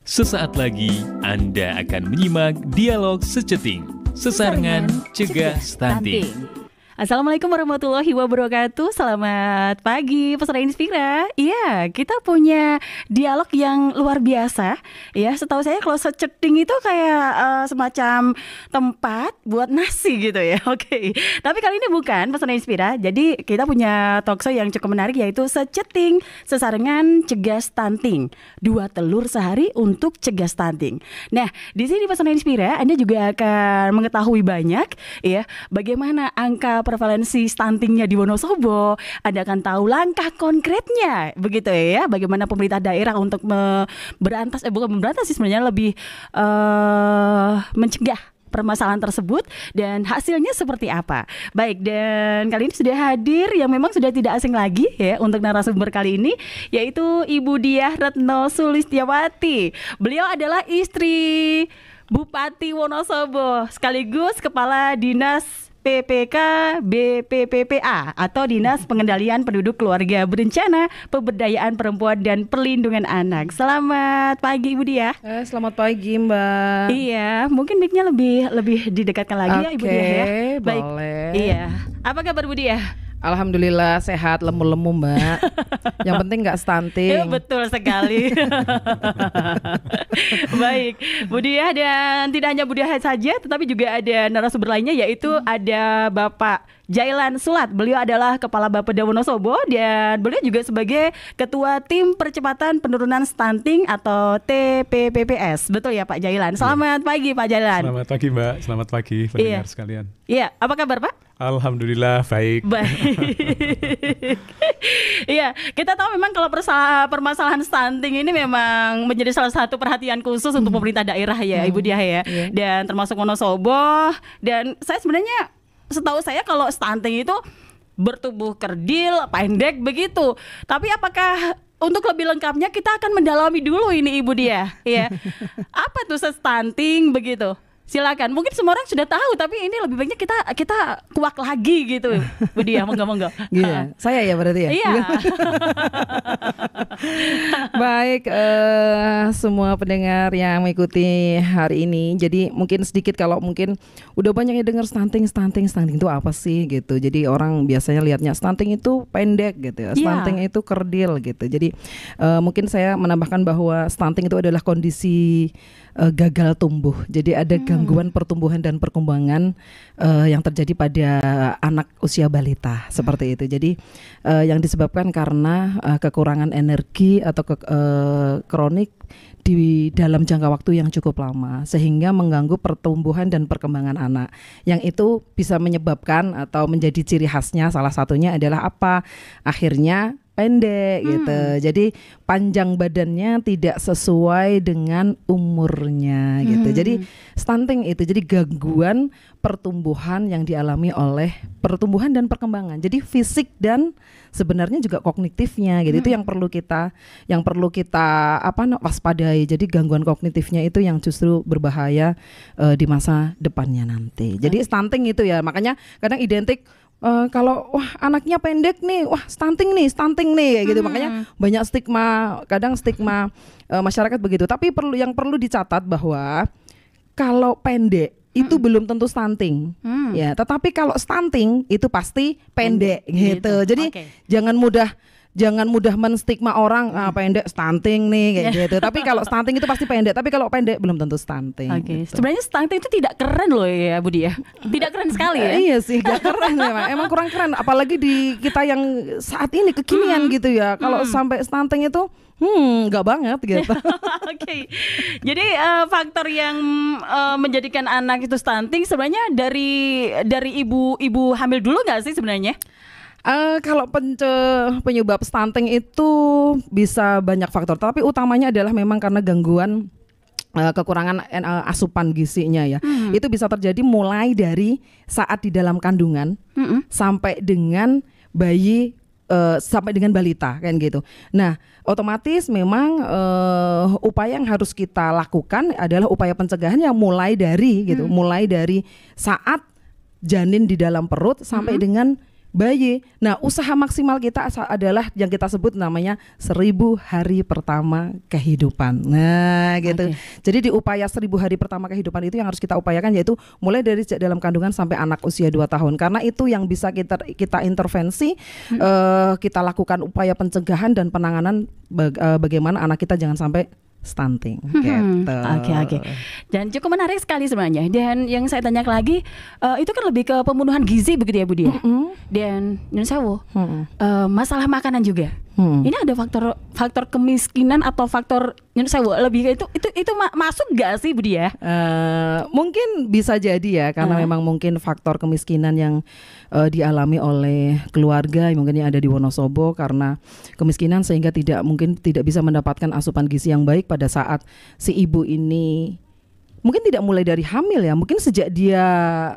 Sesaat lagi Anda akan menyimak dialog seceting Sesarengan Cegah Stunting. Assalamualaikum warahmatullahi wabarakatuh. Selamat pagi peserta Inspira. Iya, kita punya dialog yang luar biasa. Ya, setahu saya kalau seceting itu kayak semacam tempat buat nasi gitu ya. Oke. Tapi kali ini bukan peserta Inspira. Jadi kita punya talkshow yang cukup menarik, yaitu Seceting Sesarengan Cegah Stunting. 2 telur sehari untuk cegah stunting. Nah, di sini peserta Inspira Anda juga akan mengetahui banyak ya bagaimana angka prevalensi stuntingnya di Wonosobo. Anda akan tahu langkah konkretnya, begitu ya, bagaimana pemerintah daerah untuk bukan memberantas sih, sebenarnya lebih mencegah permasalahan tersebut dan hasilnya seperti apa. Baik, dan kali ini sudah hadir yang memang sudah tidak asing lagi ya untuk narasumber kali ini, yaitu Ibu Diah Retno Sulistiawati. Beliau adalah istri Bupati Wonosobo sekaligus Kepala Dinas PPK BPPPA atau Dinas Pengendalian Penduduk Keluarga Berencana, Pemberdayaan Perempuan dan Perlindungan Anak. Selamat pagi Ibu Diah. Selamat pagi Mbak. Iya, mungkin mic-nya lebih didekatkan lagi ya Ibu Diah ya. Baik. Boleh. Iya. Apa kabar Bu Diah? Alhamdulillah sehat, lemu-lemu Mbak. Yang penting nggak stunting. Betul sekali. Baik, Bu Diah, dan tidak hanya Bu Diah saja, tetapi juga ada narasumber lainnya, yaitu ada Bapak Jailan Sulat. Beliau adalah Kepala Bapeda Wonosobo dan beliau juga sebagai Ketua Tim Percepatan Penurunan Stunting atau TPPPS. Betul ya Pak Jailan? Selamat pagi Pak Jailan. Selamat pagi Mbak, selamat pagi pendengar sekalian. Iya, apa kabar Pak? Alhamdulillah baik. Iya, kita tahu memang kalau permasalahan stunting ini memang menjadi salah satu perhatian khusus untuk pemerintah daerah ya, Ibu Diah ya. Dan termasuk Wonosobo. Dan saya sebenarnya, setahu saya kalau stunting itu bertubuh kerdil, pendek begitu. Tapi apakah untuk lebih lengkapnya kita akan mendalami dulu ini Ibu Diah ya. Apa tuh stunting begitu? Silakan. Mungkin semua orang sudah tahu, tapi ini lebih baiknya kita kuak lagi gitu, Bu Diah. Monggo. Gitu. Saya ya berarti ya. Iya. Baik, semua pendengar yang mengikuti hari ini. Jadi mungkin sedikit, kalau mungkin udah banyak yang dengar stunting itu apa sih gitu. Jadi orang biasanya lihatnya stunting itu pendek gitu, stunting itu kerdil gitu. Jadi mungkin saya menambahkan bahwa stunting itu adalah kondisi gagal tumbuh. Jadi ada gangguan pertumbuhan dan perkembangan yang terjadi pada anak usia balita seperti itu. Jadi yang disebabkan karena kekurangan energi atau kronik di dalam jangka waktu yang cukup lama, sehingga mengganggu pertumbuhan dan perkembangan anak. Yang itu bisa menyebabkan atau menjadi ciri khasnya, salah satunya adalah apa? Akhirnya pendek gitu. Jadi panjang badannya tidak sesuai dengan umurnya gitu. Jadi stunting itu jadi gangguan pertumbuhan yang dialami oleh pertumbuhan dan perkembangan. Jadi fisik dan sebenarnya juga kognitifnya gitu. Itu yang perlu kita waspadai. Jadi gangguan kognitifnya itu yang justru berbahaya di masa depannya nanti. Jadi stunting itu ya, makanya kadang identik kalau anaknya pendek nih, stunting nih kayak gitu. Makanya banyak kadang stigma masyarakat begitu. Tapi yang perlu dicatat bahwa kalau pendek itu belum tentu stunting. Ya, tetapi kalau stunting itu pasti pendek gitu. Jadi jangan mudah menstigma orang pendek stunting nih kayak gitu. Tapi kalau stunting itu pasti pendek. Tapi kalau pendek belum tentu stunting. Gitu. Sebenarnya stunting itu tidak keren loh ya Bu Diah. Tidak keren sekali ya. Iya sih, gak keren memang. Emang kurang keren. Apalagi di kita yang saat ini kekinian gitu ya. Kalau sampai stunting itu enggak banget gitu. Oke. Jadi faktor yang menjadikan anak itu stunting sebenarnya dari ibu hamil dulu nggak sih sebenarnya? Kalau penyebab stunting itu bisa banyak faktor, tapi utamanya adalah memang karena gangguan kekurangan asupan gizinya ya. Itu bisa terjadi mulai dari saat di dalam kandungan sampai dengan bayi, sampai dengan balita kan gitu. Nah, otomatis memang upaya yang harus kita lakukan adalah upaya pencegahan yang mulai dari saat janin di dalam perut sampai dengan bayi. Nah, usaha maksimal kita adalah yang kita sebut namanya 1000 hari pertama kehidupan. Nah, gitu. Oke. Jadi di upaya 1000 hari pertama kehidupan itu yang harus kita upayakan, yaitu mulai dari dalam kandungan sampai anak usia 2 tahun. Karena itu yang bisa kita intervensi, kita lakukan upaya pencegahan dan penanganan bagaimana anak kita jangan sampai stunting. Gitu. Oke. Dan cukup menarik sekali sebenarnya. Dan yang saya tanya lagi, itu kan lebih ke pemenuhan gizi begitu ya Bu Dia. Dan Nyun Sewu, masalah makanan juga. Ini ada faktor kemiskinan atau faktor Nyun Sewu lebih ke itu masuk gak sih Bu Dia? Mungkin bisa jadi ya, karena memang mungkin faktor kemiskinan yang dialami oleh keluarga mungkin yang ada di Wonosobo, karena kemiskinan sehingga mungkin tidak bisa mendapatkan asupan gizi yang baik pada saat si ibu ini mungkin tidak mulai dari hamil ya, mungkin sejak dia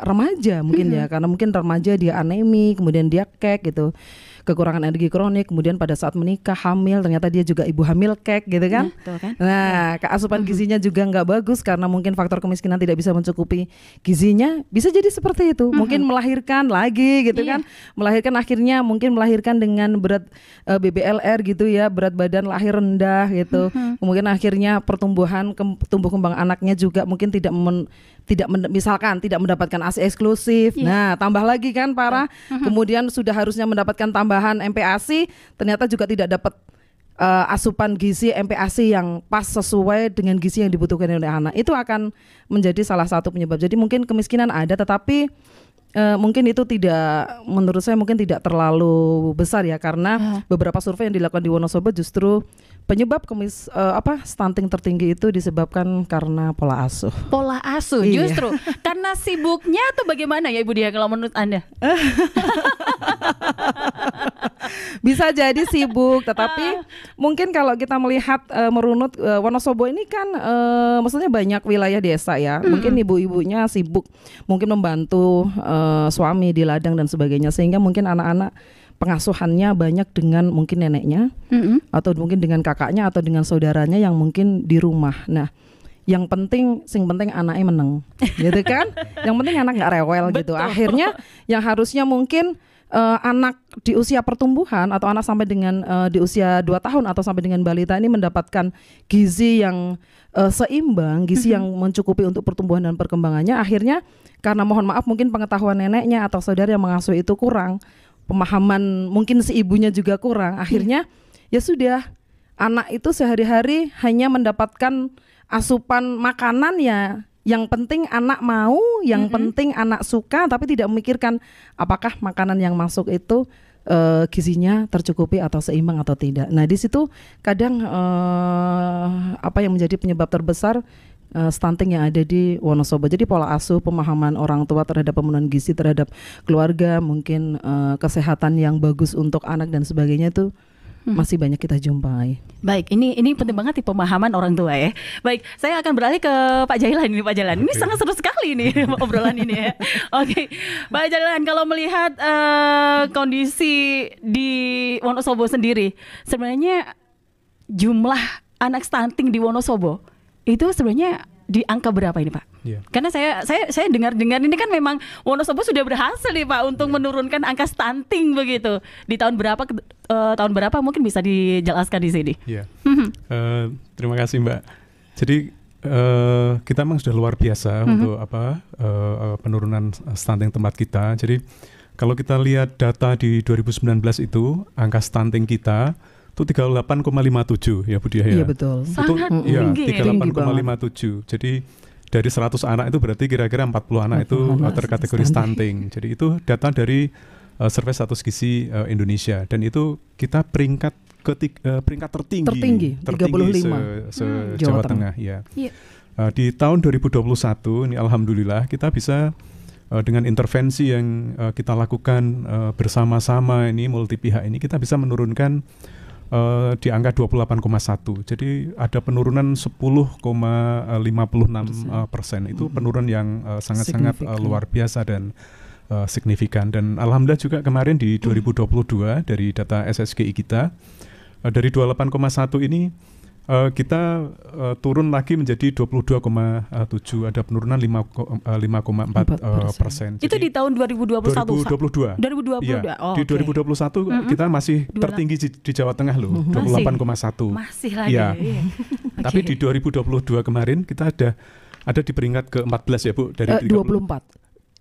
remaja mungkin ya, karena mungkin remaja dia anemi, kemudian dia kek gitu, kekurangan energi kronik, kemudian pada saat menikah hamil ternyata dia juga ibu hamil kek gitu kan. Nah, asupan gizinya juga nggak bagus karena mungkin faktor kemiskinan tidak bisa mencukupi gizinya, bisa jadi seperti itu. Mungkin melahirkan lagi gitu kan, melahirkan akhirnya mungkin melahirkan dengan berat BBLR gitu ya, berat badan lahir rendah gitu. Kemudian akhirnya pertumbuhan tumbuh kembang anaknya juga mungkin misalkan tidak mendapatkan ASI eksklusif. Nah, tambah lagi kan parah. Kemudian sudah harusnya mendapatkan tambahan MPASI, ternyata juga tidak dapat asupan gizi MPASI yang pas sesuai dengan gizi yang dibutuhkan oleh anak. Itu akan menjadi salah satu penyebab. Jadi mungkin kemiskinan ada, tetapi mungkin itu menurut saya mungkin tidak terlalu besar ya, karena beberapa survei yang dilakukan di Wonosobo justru penyebab stunting tertinggi itu disebabkan karena pola asuh. Pola asuh justru karena sibuknya atau bagaimana ya Ibu Dia kalau menurut Anda? Bisa jadi sibuk, tetapi mungkin kalau kita melihat merunut Wonosobo ini kan maksudnya banyak wilayah desa ya. Mungkin ibu-ibunya sibuk, mungkin membantu suami di ladang dan sebagainya, sehingga mungkin anak-anak pengasuhannya banyak dengan mungkin neneknya, atau mungkin dengan kakaknya atau dengan saudaranya yang mungkin di rumah. Nah, yang penting anaknya meneng, gitu kan? Yang penting anak nggak rewel gitu. Akhirnya yang harusnya mungkin anak di usia pertumbuhan atau anak sampai dengan di usia 2 tahun atau sampai dengan balita ini mendapatkan gizi yang seimbang, gizi yang mencukupi untuk pertumbuhan dan perkembangannya. Akhirnya karena mohon maaf mungkin pengetahuan neneknya atau saudara yang mengasuh itu kurang, pemahaman mungkin si ibunya juga kurang, akhirnya ya sudah, anak itu sehari-hari hanya mendapatkan asupan makanan ya, yang penting anak mau, yang penting anak suka, tapi tidak memikirkan apakah makanan yang masuk itu gizinya tercukupi atau seimbang atau tidak. Nah, di situ kadang apa yang menjadi penyebab terbesar stunting yang ada di Wonosobo. Jadi pola asuh, pemahaman orang tua terhadap pemenuhan gizi terhadap keluarga, mungkin kesehatan yang bagus untuk anak dan sebagainya itu masih banyak kita jumpai. Baik, ini penting banget di pemahaman orang tua ya. Baik, saya akan beralih ke Pak Jailan ini, Pak Jailan. Ini sangat seru sekali nih obrolan ini ya. Oke, Pak Jailan, kalau melihat kondisi di Wonosobo sendiri, sebenarnya jumlah anak stunting di Wonosobo itu sebenarnya di angka berapa ini Pak? Karena saya dengar ini kan memang Wonosobo sudah berhasil nih Pak untuk menurunkan angka stunting begitu. Di tahun berapa mungkin bisa dijelaskan di sini? Terima kasih Mbak. Jadi kita memang sudah luar biasa untuk penurunan stunting tempat kita. Jadi kalau kita lihat data di 2019 itu angka stunting kita itu 38,57 ya Bu Dia ya. Iya betul. Sangat itu tinggi. 38,57. Jadi dari 100 anak itu berarti kira-kira 40 anak itu terkategori stunting. Jadi itu data dari Survei Status Gizi Indonesia, dan itu kita peringkat tertinggi 35 Jawa Tengah ya. Di tahun 2021 ini alhamdulillah kita bisa dengan intervensi yang kita lakukan bersama-sama ini multi pihak ini, kita bisa menurunkan di angka 28,1. Jadi ada penurunan 10,56%. Itu penurunan yang sangat-sangat luar biasa dan signifikan. Dan alhamdulillah juga kemarin di 2022 dari data SSGI kita, dari 28,1 ini Kita turun lagi menjadi 22,7, ada penurunan 5,4%. Itu di tahun 2021. 2022. 2022. Iya, Oh, di 2021 kita masih tertinggi di Jawa Tengah loh, 28,1. Masih lagi. Iya. Iya. Tapi di 2022 kemarin kita ada di peringkat ke-14 ya Bu, dari 24.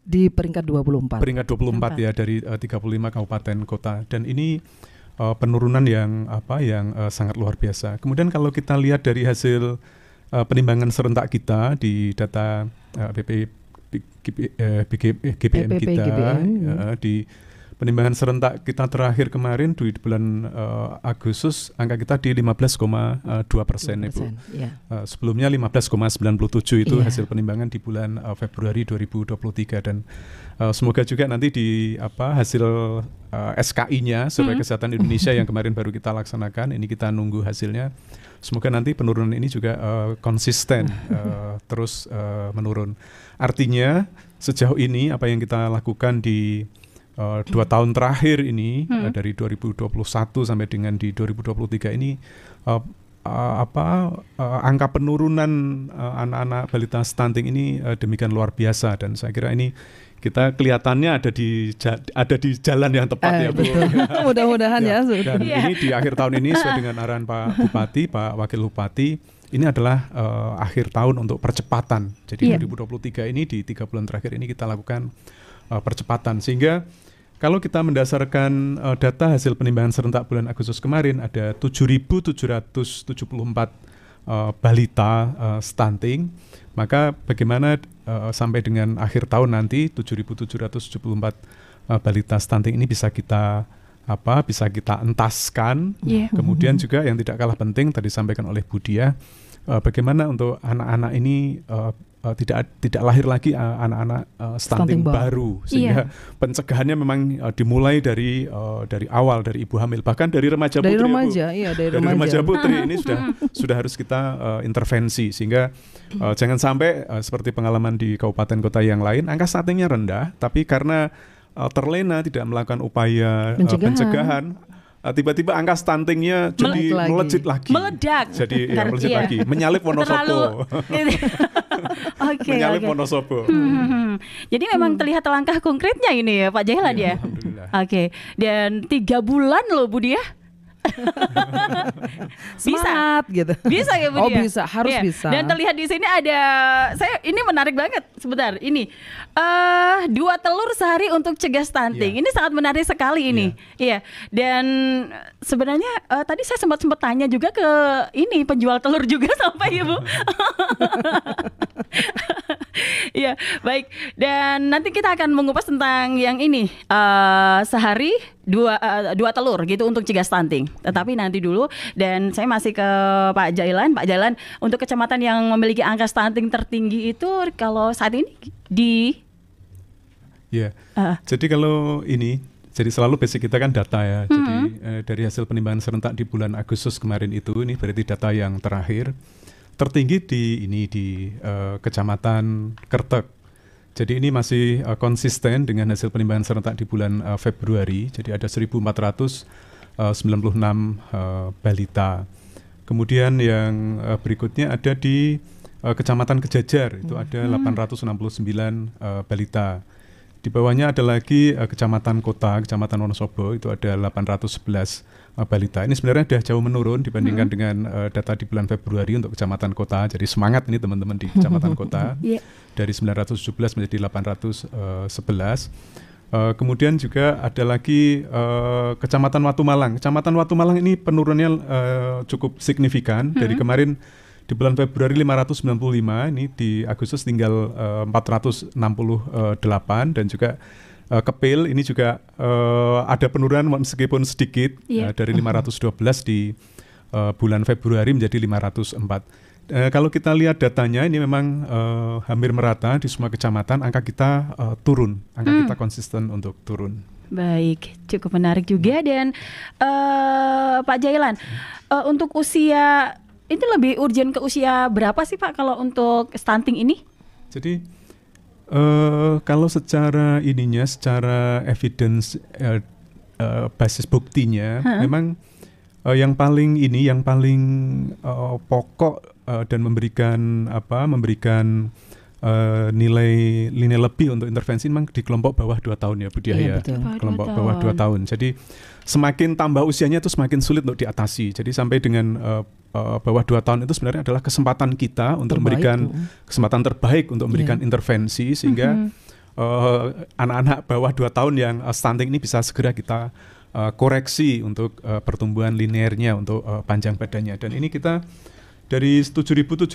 Di peringkat 24. Peringkat 24 ya dari 35 kabupaten kota, dan ini penurunan yang sangat luar biasa. Kemudian kalau kita lihat dari hasil penimbangan serentak kita di data GPM kita, di penimbangan serentak kita terakhir kemarin di bulan Agustus, angka kita di 15,2%, Ibu. Yeah. Sebelumnya 15,97 itu hasil penimbangan di bulan Februari 2023, dan semoga juga nanti di hasil SKI-nya Survei Kesehatan Indonesia yang kemarin baru kita laksanakan, ini kita nunggu hasilnya. Semoga nanti penurunan ini juga konsisten terus menurun. Artinya sejauh ini apa yang kita lakukan di 2 tahun terakhir ini, dari 2021 sampai dengan di 2023 ini, angka penurunan anak-anak balita stunting ini demikian luar biasa, dan saya kira ini kita kelihatannya ada di jalan yang tepat ya Bu. Mudah-mudahan ya. Dan ini di akhir tahun ini sesuai dengan arahan Pak Bupati, Pak Wakil Bupati, ini adalah akhir tahun untuk percepatan. Jadi 2023 ini di 3 bulan terakhir ini kita lakukan percepatan, sehingga kalau kita mendasarkan data hasil penimbangan serentak bulan Agustus kemarin, ada 7.774 balita stunting. Maka bagaimana sampai dengan akhir tahun nanti 7.774 balita stunting ini bisa kita entaskan. Kemudian juga yang tidak kalah penting tadi disampaikan oleh Bu Diah, bagaimana untuk anak-anak ini tidak lahir lagi anak-anak stunting baru, sehingga pencegahannya memang dimulai dari awal, dari ibu hamil, bahkan dari remaja putri. Dari remaja putri ini sudah harus kita intervensi, sehingga jangan sampai seperti pengalaman di kabupaten kota yang lain, angka stuntingnya rendah, tapi karena terlena tidak melakukan upaya pencegahan, tiba-tiba angka stuntingnya jadi melejit lagi. Meledak. Jadi melejit lagi, menyalip Wonosobo. Menyalip Wonosobo. Jadi memang terlihat langkah konkretnya ini ya Pak Jailan ya. Alhamdulillah. Oke. Dan 3 bulan loh Bu Diah. Semangat gitu. Bisa ya Bu Diah? Oh bisa, harus bisa. Dan terlihat di sini ada, ini menarik banget. Sebentar, ini 2 telur sehari untuk cegah stunting. Ini sangat menarik sekali ini. Iya. Dan sebenarnya tadi saya sempat tanya juga ke ini penjual telur juga sampai Ibu. Iya, baik. Dan nanti kita akan mengupas tentang yang ini, sehari 2 telur gitu untuk cegah stunting. Tetapi nanti dulu, dan saya masih ke Pak Jailan. Pak Jailan, untuk kecamatan yang memiliki angka stunting tertinggi itu kalau saat ini di jadi kalau ini, jadi selalu basic kita kan data ya. Jadi dari hasil penimbangan serentak di bulan Agustus kemarin itu, ini berarti data yang terakhir. Tertinggi di Kecamatan Kertek. Jadi ini masih konsisten dengan hasil penimbangan serentak di bulan Februari. Jadi ada 1.496 balita. Kemudian yang berikutnya ada di Kecamatan Kejajar, itu ada 869 balita. Di bawahnya ada lagi Kecamatan Kota, Kecamatan Wonosobo, itu ada 811 balita. Ini sebenarnya sudah jauh menurun dibandingkan dengan data di bulan Februari untuk Kecamatan Kota. Jadi semangat ini teman-teman di Kecamatan Kota. Dari 917 menjadi 811. Kemudian juga ada lagi Kecamatan Watu Malang. Kecamatan Watu Malang ini penurunannya cukup signifikan. Dari kemarin di bulan Februari 595, ini di Agustus tinggal 468, dan juga Kepil ini juga ada penurunan meskipun sedikit, dari 512 di bulan Februari menjadi 504. Kalau kita lihat datanya ini memang hampir merata di semua kecamatan, angka kita turun, angka kita konsisten untuk turun. Baik, cukup menarik juga. Dan Pak Jailan, untuk usia itu lebih urgent ke usia berapa sih Pak kalau untuk stunting ini? Jadi kalau secara evidence basis buktinya memang Yang paling pokok dan memberikan nilai lebih untuk intervensi memang di kelompok bawah 2 tahun ya Bu Diah ya. Kelompok bawah 2 tahun. Jadi semakin tambah usianya itu semakin sulit untuk diatasi. Jadi sampai dengan bawah 2 tahun itu sebenarnya adalah kesempatan kita untuk memberikan kesempatan terbaik untuk memberikan intervensi sehingga anak-anak bawah 2 tahun yang stunting ini bisa segera kita koreksi untuk pertumbuhan linearnya untuk panjang badannya. Dan ini kita dari 7.774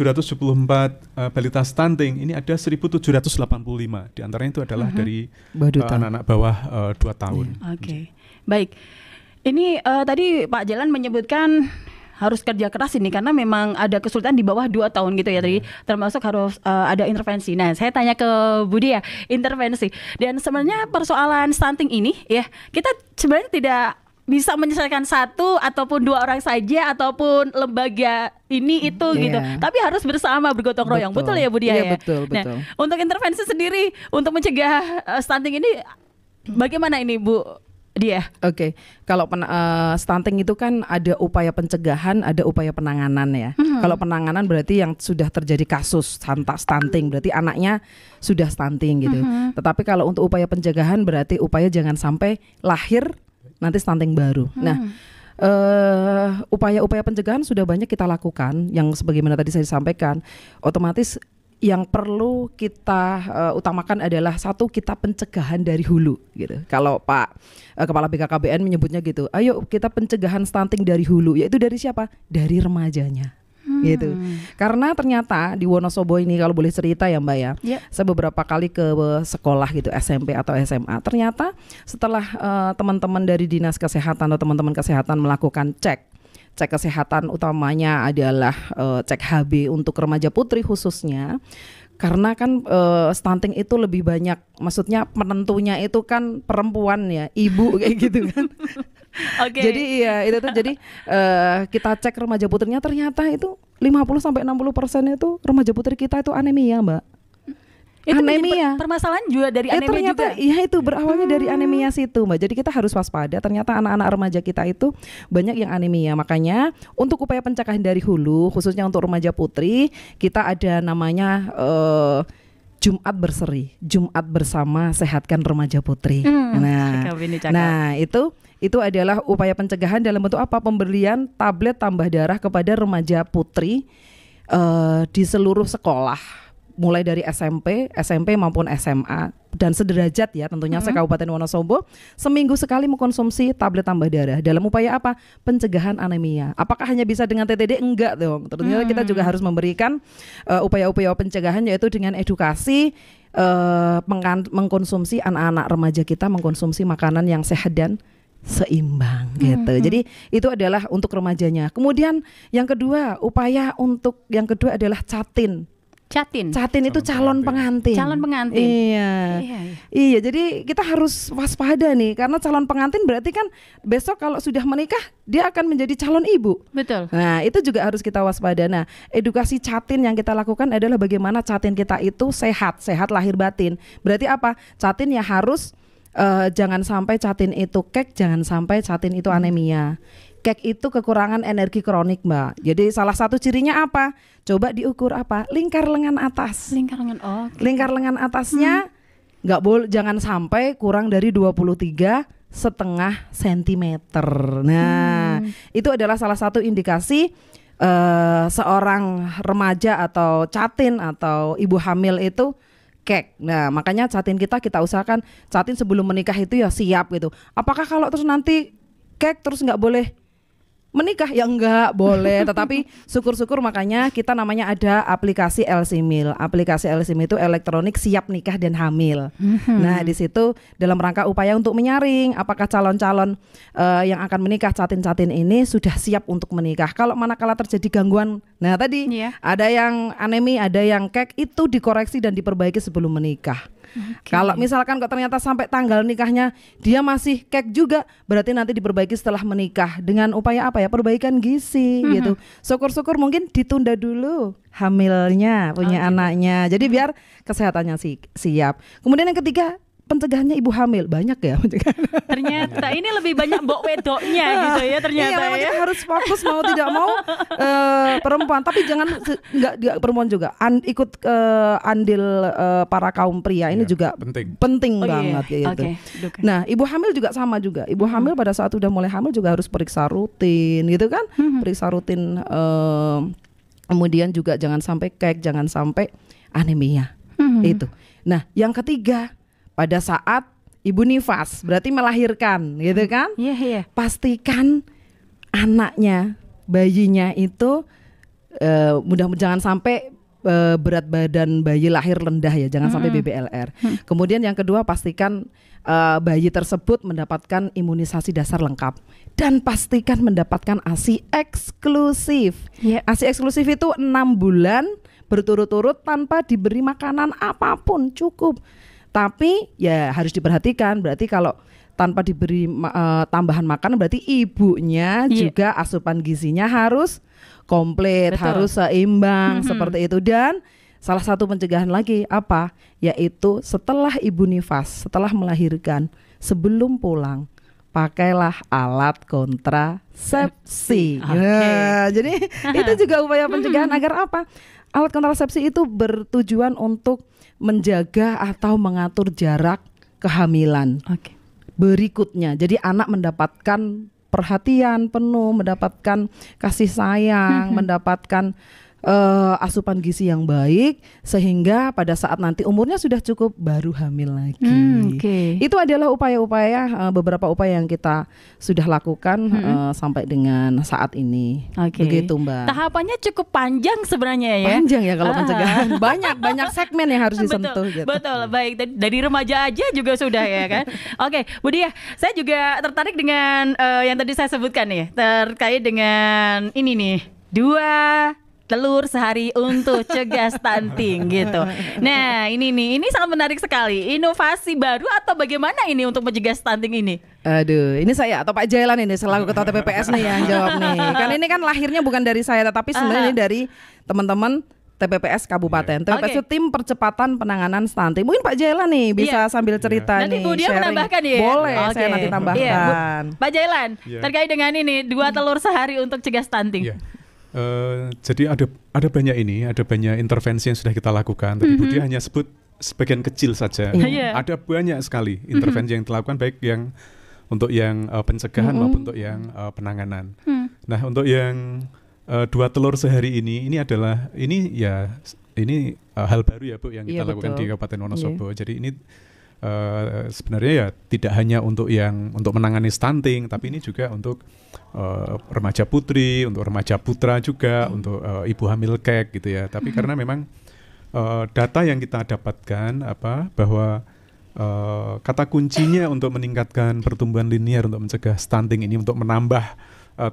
balita stunting ini ada 1.785 di antaranya itu adalah dari anak-anak bawah 2 tahun. Oke. Baik. Ini tadi Pak Jalan menyebutkan harus kerja keras ini karena memang ada kesulitan di bawah 2 tahun gitu ya tadi, termasuk harus ada intervensi. Nah, saya tanya ke Budi ya, intervensi. Dan sebenarnya persoalan stunting ini ya, kita sebenarnya tidak bisa menyelesaikan 1 ataupun 2 orang saja ataupun lembaga ini itu gitu. Tapi harus bersama bergotong royong. Betul ya Budi ya? Betul. Nah, untuk intervensi sendiri untuk mencegah stunting ini bagaimana ini Bu Dia? Oke. Kalau stunting itu kan ada upaya pencegahan, ada upaya penanganan ya. Kalau penanganan berarti yang sudah terjadi kasus stunting, berarti anaknya sudah stunting gitu. Tetapi kalau untuk upaya pencegahan berarti upaya jangan sampai lahir nanti stunting baru. Nah, upaya-upaya pencegahan sudah banyak kita lakukan. Yang sebagaimana tadi saya sampaikan, otomatis yang perlu kita utamakan adalah 1, kita pencegahan dari hulu gitu. Kalau Pak Kepala BKKBN menyebutnya gitu, ayo kita pencegahan stunting dari hulu, yaitu dari siapa? Dari remajanya. Gitu. Karena ternyata di Wonosobo ini kalau boleh cerita ya Mbak ya, saya beberapa kali ke sekolah gitu SMP atau SMA. Ternyata setelah teman-teman dari dinas kesehatan atau teman-teman kesehatan melakukan cek kesehatan, utamanya adalah cek HB untuk remaja putri khususnya. Karena kan stunting itu lebih banyak, maksudnya penentunya itu kan perempuan ya, ibu kayak gitu kan. Jadi iya itu tuh, jadi kita cek remaja putrinya ternyata itu 50-60% itu remaja putri kita itu anemia Mbak. Itu anemia. Permasalahan juga dari anemia ternyata, juga. Iya itu berawalnya dari anemia situ Mbak. Jadi kita harus waspada. Ternyata anak-anak remaja kita itu banyak yang anemia. Makanya untuk upaya pencegahan dari hulu, khususnya untuk remaja putri, kita ada namanya Jumat Berseri, Jumat Bersama Sehatkan Remaja Putri. Nah itu adalah upaya pencegahan dalam bentuk apa? Pemberian tablet tambah darah kepada remaja putri di seluruh sekolah. Mulai dari SMP maupun SMA dan sederajat ya tentunya se-Kabupaten Wonosobo seminggu sekali mengkonsumsi tablet tambah darah dalam upaya apa? Pencegahan anemia. Apakah hanya bisa dengan TTD? Enggak dong. Ternyata kita juga harus memberikan upaya-upaya pencegahan yaitu dengan edukasi mengkonsumsi anak-anak remaja kita mengkonsumsi makanan yang sehat dan seimbang gitu. Jadi itu adalah untuk remajanya. Kemudian yang kedua adalah Catin itu calon pengantin. Iya, jadi kita harus waspada nih karena calon pengantin berarti kan besok kalau sudah menikah dia akan menjadi calon ibu. Betul. Nah, itu juga harus kita waspada. Nah, edukasi catin yang kita lakukan adalah bagaimana catin kita itu sehat lahir batin. Berarti apa? Catin ya harus jangan sampai catin itu kek, jangan sampai catin itu anemia. Kek itu kekurangan energi kronik Mbak. Jadi salah satu cirinya apa? Coba diukur apa? Lingkar lengan atas. Lingkar lengan atasnya nggak boleh, jangan sampai kurang dari 23,5 cm. Nah, itu adalah salah satu indikasi seorang remaja atau catin atau ibu hamil itu kek. Nah, makanya catin kita usahakan catin sebelum menikah itu ya siap gitu. Apakah kalau terus nanti kek terus nggak boleh menikah? Ya enggak, boleh. Tetapi syukur-syukur makanya kita namanya ada aplikasi LCMIL. Aplikasi LCMIL itu elektronik siap nikah dan hamil. Nah, di situ dalam rangka upaya untuk menyaring apakah calon-calon yang akan menikah catin-catin ini sudah siap untuk menikah. Kalau manakala terjadi gangguan, nah tadi ada yang anemia, ada yang kek, itu dikoreksi dan diperbaiki sebelum menikah. Kalau misalkan kok ternyata sampai tanggal nikahnya dia masih kek juga, berarti nanti diperbaiki setelah menikah dengan upaya apa ya? Perbaikan gizi gitu. Syukur-syukur mungkin ditunda dulu hamilnya punya anaknya. Jadi biar kesehatannya siap. Kemudian yang ketiga, pencegahannya ibu hamil banyak ya pencegahan. Ternyata ini lebih banyak mbok wedoknya gitu ya ternyata. Iya, memang ya. kita harus fokus mau tidak mau perempuan, tapi jangan nggak perempuan juga ikut andil para kaum pria ini juga penting banget gitu. Okay. Nah, ibu hamil juga sama juga. Ibu hamil pada saat udah mulai hamil juga harus periksa rutin gitu kan, periksa rutin. Kemudian juga jangan sampai kek, jangan sampai anemia itu. Nah, yang ketiga pada saat ibu nifas berarti melahirkan gitu kan, pastikan anaknya, bayinya itu jangan sampai berat badan bayi lahir rendah ya, jangan sampai BBLR. Kemudian yang kedua pastikan bayi tersebut mendapatkan imunisasi dasar lengkap dan pastikan mendapatkan ASI eksklusif. ASI eksklusif itu 6 bulan berturut-turut tanpa diberi makanan apapun, cukup. Tapi ya harus diperhatikan, berarti kalau tanpa diberi tambahan makanan berarti ibunya juga asupan gizinya harus komplit, harus seimbang seperti itu. Dan salah satu pencegahan lagi apa? Yaitu setelah ibu nifas, setelah melahirkan, sebelum pulang pakailah alat kontrasepsi. Nah, jadi itu juga upaya pencegahan agar apa? Alat kontrasepsi itu bertujuan untuk menjaga atau mengatur jarak kehamilan berikutnya. Jadi anak mendapatkan perhatian penuh, mendapatkan kasih sayang, mendapatkan asupan gizi yang baik, sehingga pada saat nanti umurnya sudah cukup baru hamil lagi. Itu adalah upaya-upaya, beberapa upaya yang kita sudah lakukan sampai dengan saat ini. Begitu Mbak. Tahapannya cukup panjang sebenarnya ya. Panjang ya kalau pencegahan. Banyak segmen yang harus disentuh. Betul. Baik, dari remaja aja juga sudah ya kan. Oke, Bu Diah, saya juga tertarik dengan yang tadi saya sebutkan nih, terkait dengan ini nih, 2 telur sehari untuk cegah stunting gitu. Nah ini sangat menarik sekali. Inovasi baru atau bagaimana ini untuk mencegah stunting ini? Aduh, ini saya atau Pak Jailan ini selaku Ketua TPPS nih yang jawab nih. Kan ini kan lahirnya bukan dari saya, tetapi sebenarnya ini dari teman-teman TPPS Kabupaten. TPPS itu tim percepatan penanganan stunting. Mungkin Pak Jailan nih bisa sambil cerita nanti nih. Nanti Bu Diah menambahkan ya. Boleh, saya nanti tambahkan. Pak Jailan, terkait dengan ini 2 telur sehari untuk cegah stunting. Jadi ada banyak intervensi yang sudah kita lakukan. Tadi Bu Diah hanya sebut sebagian kecil saja. Ada banyak sekali intervensi yang dilakukan, baik yang untuk yang pencegahan maupun untuk yang penanganan. Nah, untuk yang 2 telur sehari ini adalah hal baru ya Bu yang kita lakukan di Kabupaten Wonosobo. Jadi ini sebenarnya ya tidak hanya untuk menangani stunting, tapi ini juga untuk remaja putri, untuk remaja putra juga, untuk ibu hamil kek gitu ya. Tapi karena memang data yang kita dapatkan bahwa kata kuncinya untuk meningkatkan pertumbuhan linear untuk mencegah stunting ini, untuk menambah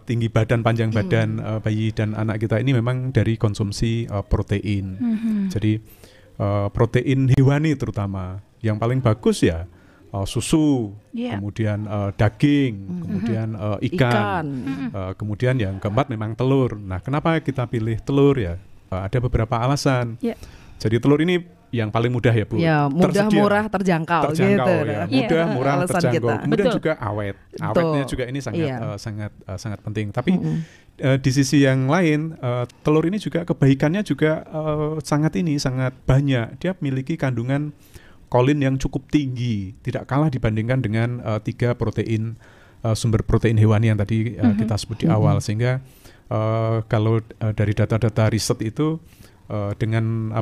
tinggi badan, panjang badan bayi dan anak kita ini memang dari konsumsi protein. Jadi protein hewani terutama yang paling bagus ya susu, kemudian daging, kemudian ikan. Kemudian yang keempat memang telur. Nah, kenapa kita pilih telur ya? Ada beberapa alasan. Jadi telur ini yang paling mudah ya Bu. Ya, mudah, murah, terjangkau gitu. Ya. Mudah, murah, terjangkau. Kemudian juga awet. Awetnya juga ini sangat penting. Tapi di sisi yang lain, telur ini juga kebaikannya juga sangat banyak. Dia memiliki kandungan kolin yang cukup tinggi, tidak kalah dibandingkan dengan 3 protein sumber protein hewani yang tadi kita sebut di awal. Sehingga kalau dari data-data riset itu dengan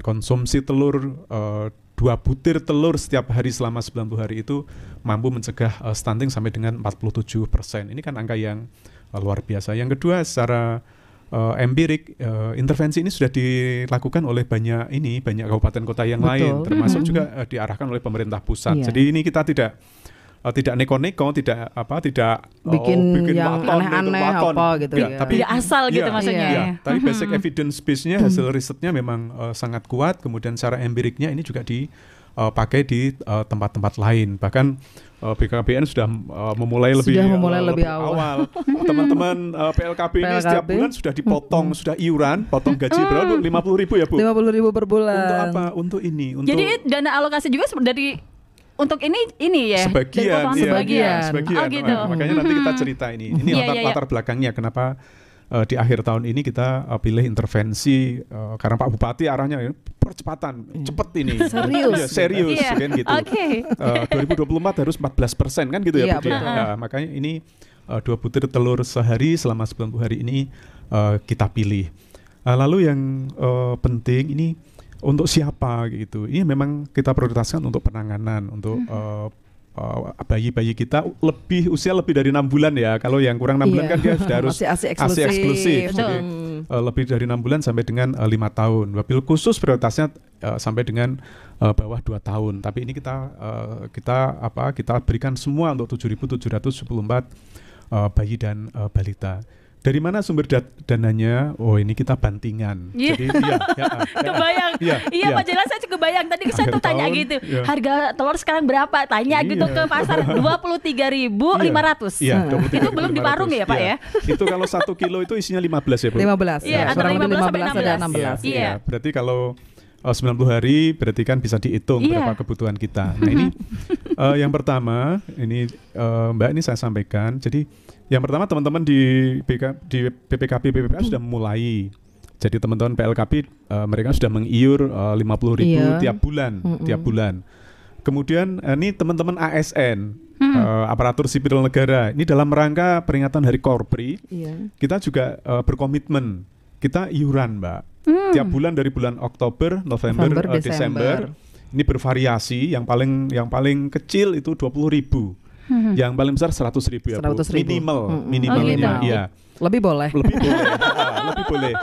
konsumsi telur 2 butir telur setiap hari selama 90 hari itu mampu mencegah stunting sampai dengan 47%. Ini kan angka yang luar biasa. Yang kedua, secara empirik, intervensi ini sudah dilakukan oleh banyak kabupaten kota yang lain, termasuk juga diarahkan oleh pemerintah pusat. Jadi ini kita tidak neko-neko, tidak bikin yang aneh-aneh gitu ya. Tapi tidak asal gitu maksudnya. Tapi basic evidence base-nya, hasil risetnya memang sangat kuat. Kemudian secara empiriknya ini juga dipakai di tempat-tempat lain. Bahkan BKKBN sudah memulai lebih awal. Teman-teman PLKB ini setiap bulan sudah dipotong, sudah iuran, potong gaji berapa? 50.000 ya Bu? 50.000 per bulan. Untuk apa? Untuk ini. Jadi dana alokasi juga dari untuk ini ya. Sebagian, sebagian. Oh gitu. Makanya nanti kita cerita ini. Ini latar belakangnya kenapa di akhir tahun ini kita pilih intervensi karena Pak Bupati arahnya percepatan, cepet ini. Serius kan gitu. 2024 harus 14% kan gitu ya Bu. Makanya ini 2 butir telur sehari selama 90 hari ini kita pilih. Lalu yang penting ini untuk siapa gitu. Ini memang kita prioritaskan untuk penanganan untuk bayi-bayi kita usia lebih dari 6 bulan ya. Kalau yang kurang 6 bulan kan dia sudah harus ASI eksklusif. Jadi lebih dari 6 bulan sampai dengan 5 tahun. Wabil khusus prioritasnya sampai dengan bawah 2 tahun. Tapi ini kita berikan semua untuk 7.774 bayi dan balita. Dari mana sumber dananya? Oh, ini kita bantingan. Jadi kebayang. Pak Jelas saya juga kebayang. Tadi saya tuh tanya gitu. Harga telur sekarang berapa? Tanya gitu ke pasar 23.500. Itu belum diparung ya, Pak ya? Itu kalau 1 kilo itu isinya 15 ya, Bu? 15. Antara 15 sampai 16. Ada 16. Berarti kalau 90 hari berarti kan bisa dihitung berapa kebutuhan kita. Nah, ini yang pertama, ini Mbak ini saya sampaikan. Jadi yang pertama teman-teman di BPKB BPPA sudah mulai. Jadi teman-teman PLKP mereka sudah mengiur 50.000 tiap bulan. Kemudian ini teman-teman ASN, aparatur sipil negara. Ini dalam rangka peringatan Hari Korpri. Kita juga berkomitmen. Kita iuran, Mbak. Tiap bulan dari bulan Oktober, November, Desember. Ini bervariasi. Yang paling kecil itu 20.000. Yang paling besar 100.000 ya, Bu. Minimalnya. Iya. Lebih boleh. Lebih boleh.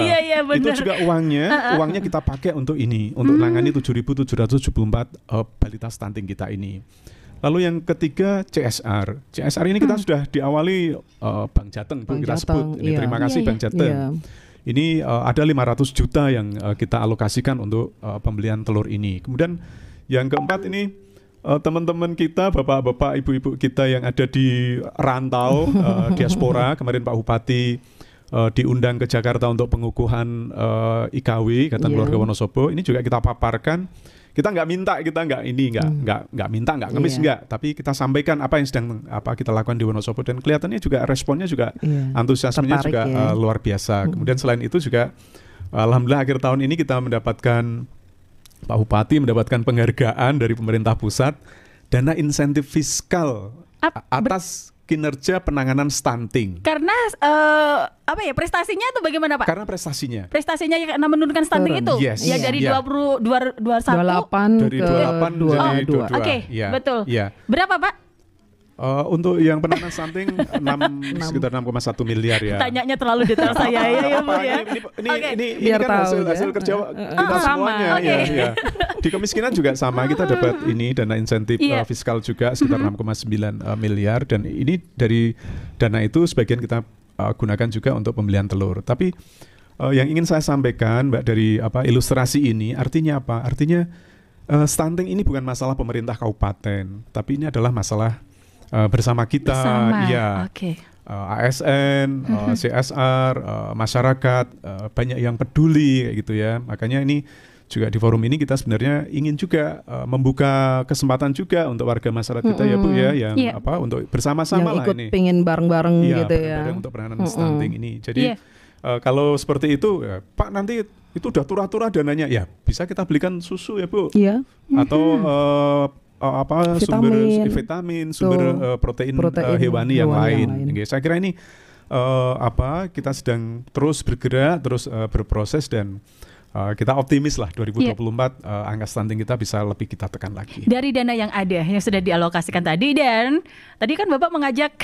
Iya benar. Itu juga uangnya kita pakai untuk ini, untuk nangani 7.774 balita stunting kita ini. Lalu yang ketiga CSR. CSR ini kita sudah diawali Bank Jateng, kita sebut. Ini terima kasih Bank Jateng. Ini ada 500 juta yang kita alokasikan untuk pembelian telur ini. Kemudian yang keempat ini teman-teman kita, bapak-bapak, ibu-ibu kita yang ada di rantau diaspora. Kemarin Pak Bupati diundang ke Jakarta untuk pengukuhan IKW Ikatan Keluarga Wonosobo. Ini juga kita paparkan. Kita nggak minta, nggak ngemis, tapi kita sampaikan apa yang sedang kita lakukan di Wonosobo, dan kelihatannya juga responnya juga antusiasmenya juga luar biasa. Kemudian selain itu juga alhamdulillah akhir tahun ini kita mendapatkan Pak Bupati mendapatkan penghargaan dari pemerintah pusat dana insentif fiskal atas kinerja penanganan stunting. Karena prestasinya atau bagaimana, Pak? Karena prestasinya karena menurunkan stunting itu. Ya dari 21 28 dari 28 jadi 22. Oke, betul. Berapa, Pak? Untuk yang penanganan stunting sekitar 6,1 miliar ya. Tanyanya terlalu detail saya ya, Bu ya. Ini kan hasil kerja kita semuanya ya. Di kemiskinan juga sama, kita dapat ini dana insentif fiskal juga sekitar 6,9 miliar, dan ini dari dana itu sebagian kita gunakan juga untuk pembelian telur. Tapi yang ingin saya sampaikan, Mbak, dari ilustrasi ini artinya apa? Artinya stunting ini bukan masalah pemerintah kabupaten, tapi ini adalah masalah bersama kita, ASN, CSR, masyarakat, banyak yang peduli kayak gitu ya. Makanya ini juga di forum ini kita sebenarnya ingin juga membuka kesempatan juga untuk warga masyarakat kita ya, Bu ya, yang untuk bersama-sama lah ini. Pengen bareng-bareng gitu ya. Untuk penanganan stunting ini. Jadi kalau seperti itu, Pak, nanti itu udah turah-turah dananya, ya bisa kita belikan susu ya, Bu. Atau vitamin, sumber protein hewani yang lain. Saya kira ini kita sedang terus bergerak, terus berproses, dan kita optimis lah 2024 angka stunting kita bisa lebih kita tekan lagi. Dari dana yang ada, yang sudah dialokasikan tadi, dan tadi kan Bapak mengajak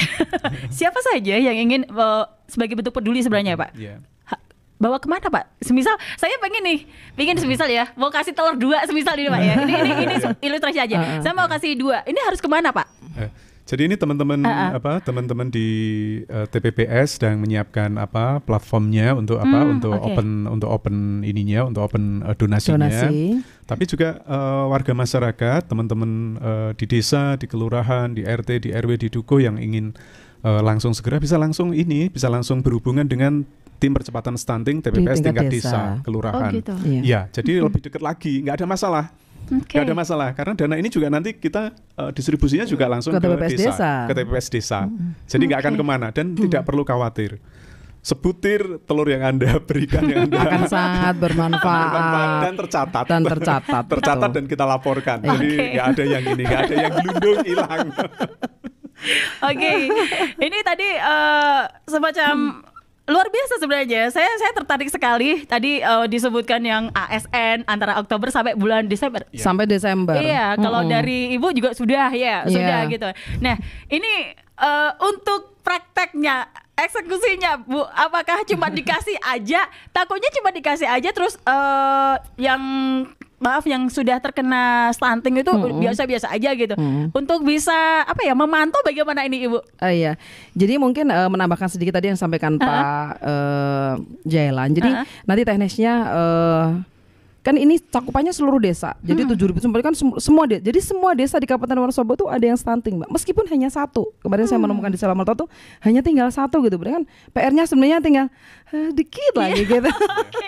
siapa saja yang ingin sebagai bentuk peduli sebenarnya, Pak. Bawa kemana, Pak? Semisal saya pengen semisal ya, mau kasih telur 2 semisal ini, Pak ya. Ini ilustrasi aja. Saya mau kasih 2. Ini harus kemana, Pak? Jadi ini teman-teman teman-teman di TPPS sedang menyiapkan platformnya untuk open donasinya. Tapi juga warga masyarakat, teman-teman di desa, di kelurahan, di RT, di RW, di Duko yang ingin langsung segera bisa langsung berhubungan dengan tim percepatan stunting TPPS tingkat desa, kelurahan. Oh gitu. Ya, jadi lebih dekat lagi, nggak ada masalah. Oke. Nggak ada masalah karena dana ini juga nanti kita distribusinya juga langsung Ke ke TPPS desa. ke TPPS desa. Jadi nggak akan kemana dan tidak perlu khawatir. Sebutir telur yang Anda berikan yang Anda Akan sangat bermanfaat dan tercatat. tercatat Dan kita laporkan. Iya. Jadi nggak ada yang ini, nggak ada yang gelundung hilang. Oke, ini tadi semacam luar biasa sebenarnya. Saya tertarik sekali tadi disebutkan yang ASN antara Oktober sampai bulan Desember. sampai Desember. Iya, kalau dari Ibu juga sudah Iya. sudah gitu. Nah, ini untuk prakteknya, eksekusinya Bu, apakah cuma dikasih aja? Takutnya cuma dikasih aja terus yang sudah terkena stunting itu biasa-biasa aja gitu. Untuk bisa memantau bagaimana ini Ibu? Iya. Jadi mungkin menambahkan sedikit tadi yang sampaikan Pak Jailan. Jadi nanti teknisnya kan ini cakupannya seluruh desa. Jadi 7.000 kan semua desa. Jadi semua desa di Kabupaten Wonosobo tuh ada yang stunting, Mbak. Meskipun hanya satu. Kemarin saya menemukan di Salamerta tuh hanya tinggal satu gitu. Berarti kan PR-nya sebenarnya tinggal dikit lagi gitu.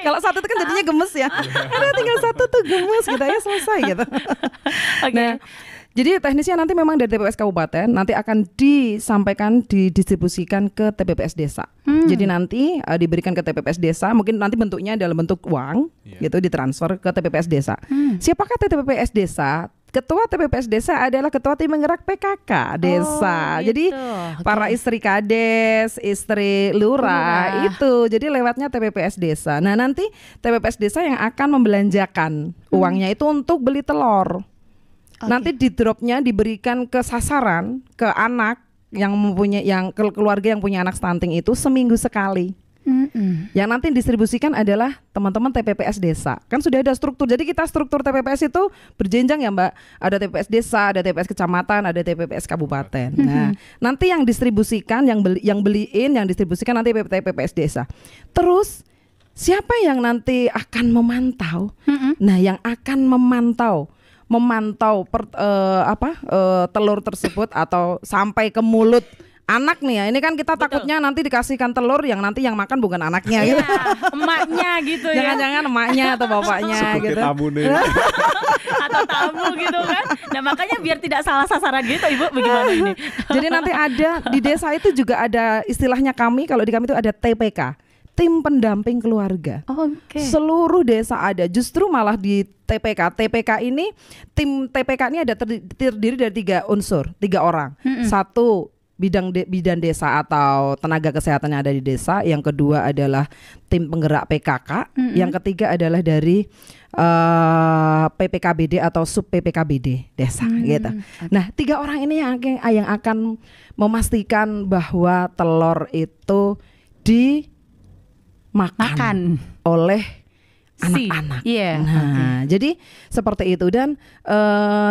Kalau satu itu kan jadinya gemes ya. Ada tinggal satu tuh gemes gitu ya, selesai gitu. Nah, jadi teknisnya nanti memang dari TPPS Kabupaten nanti akan disampaikan, didistribusikan ke TPPS Desa. Jadi nanti diberikan ke TPPS Desa, mungkin nanti bentuknya dalam bentuk uang, gitu ditransfer ke TPPS Desa. Siapakah TPPS Desa? Ketua TPPS Desa adalah Ketua Tim Penggerak PKK Desa. Jadi para istri kades, istri lurah itu jadi lewatnya TPPS Desa. Nah nanti TPPS Desa yang akan membelanjakan uangnya itu untuk beli telur. Nanti di dropnya diberikan ke sasaran ke anak yang mempunyai keluarga yang punya anak stunting itu seminggu sekali. Yang nanti distribusikan adalah teman-teman TPPS desa. Kan sudah ada struktur. Jadi kita struktur TPPS itu berjenjang ya Mbak. Ada TPPS desa, ada TPPS kecamatan, ada TPPS kabupaten. Nah, nanti yang distribusikan, yang beliin, yang distribusikan nanti TPPS desa. Terus siapa yang nanti akan memantau? Nah, yang akan memantau telur tersebut atau sampai ke mulut anak nih ya. Ini kan kita takutnya nanti dikasihkan telur yang nanti yang makan bukan anaknya gitu. Emaknya gitu ya. Jangan-jangan emaknya atau bapaknya seperti gitu. tamu nih. Atau tamu gitu kan. Nah makanya biar tidak salah sasaran gitu Ibu, bagaimana ini? Jadi nanti ada di desa itu juga ada istilahnya kalau di kami itu ada TPK. Tim pendamping keluarga. Seluruh desa ada. Justru malah di TPK ini, tim TPK ini ada terdiri dari 3 unsur, 3 orang. Satu bidan desa atau tenaga kesehatan yang ada di desa. Yang kedua adalah tim penggerak PKK. Yang ketiga adalah dari PPKBD atau sub PPKBD desa gitu. Nah 3 orang ini yang akan memastikan bahwa telur itu dimakan oleh anak-anak. Nah, jadi seperti itu dan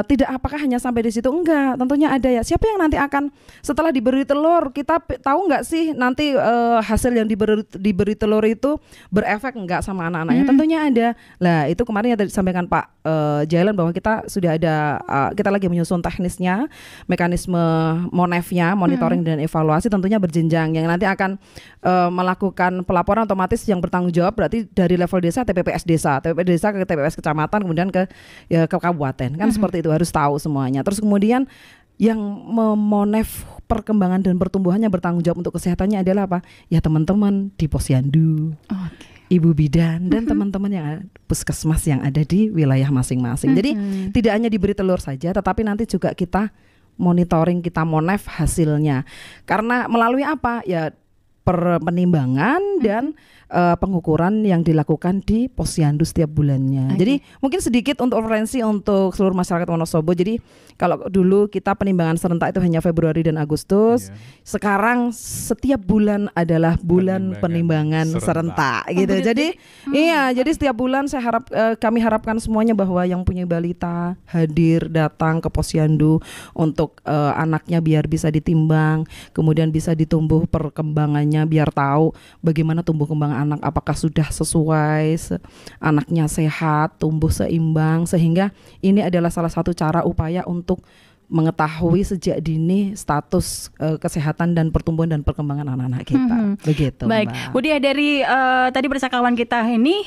tidak apakah hanya sampai di situ, enggak, tentunya ada ya. Siapa yang nanti akan setelah diberi telur, kita tahu nggak sih nanti hasil yang diberi telur itu berefek enggak sama anak-anaknya? Tentunya ada. Lah itu kemarin yang disampaikan Pak Jailan bahwa kita sudah ada, kita lagi menyusun teknisnya, mekanisme monefnya, monitoring dan evaluasi tentunya berjenjang yang nanti akan melakukan pelaporan otomatis yang bertanggung jawab berarti dari level desa TPPS desa ke TPPS kecamatan kemudian ke kabupaten kan seperti itu, harus tahu semuanya. Terus kemudian yang memonef perkembangan dan pertumbuhannya bertanggung jawab untuk kesehatannya adalah apa? Ya teman-teman di posyandu, ibu bidan dan teman-teman yang puskesmas yang ada di wilayah masing-masing. Jadi tidak hanya diberi telur saja, tetapi nanti juga kita monitoring, kita monef hasilnya. Karena melalui apa? Ya penimbangan dan pengukuran yang dilakukan di posyandu setiap bulannya. Jadi mungkin sedikit untuk referensi untuk seluruh masyarakat Wonosobo. Jadi kalau dulu kita penimbangan serentak itu hanya Februari dan Agustus, sekarang setiap bulan adalah bulan penimbangan serentak gitu. Jadi jadi setiap bulan kami harapkan semuanya bahwa yang punya balita hadir datang ke posyandu untuk anaknya biar bisa ditimbang, kemudian bisa ditumbuh perkembangannya biar tahu bagaimana tumbuh kembang anak, apakah sudah sesuai, anaknya sehat, tumbuh seimbang, sehingga ini adalah salah satu cara upaya untuk mengetahui sejak dini status kesehatan dan pertumbuhan dan perkembangan anak-anak kita. Begitu. Baik, Mbak. Bu Dia, dari tadi percakapan kita ini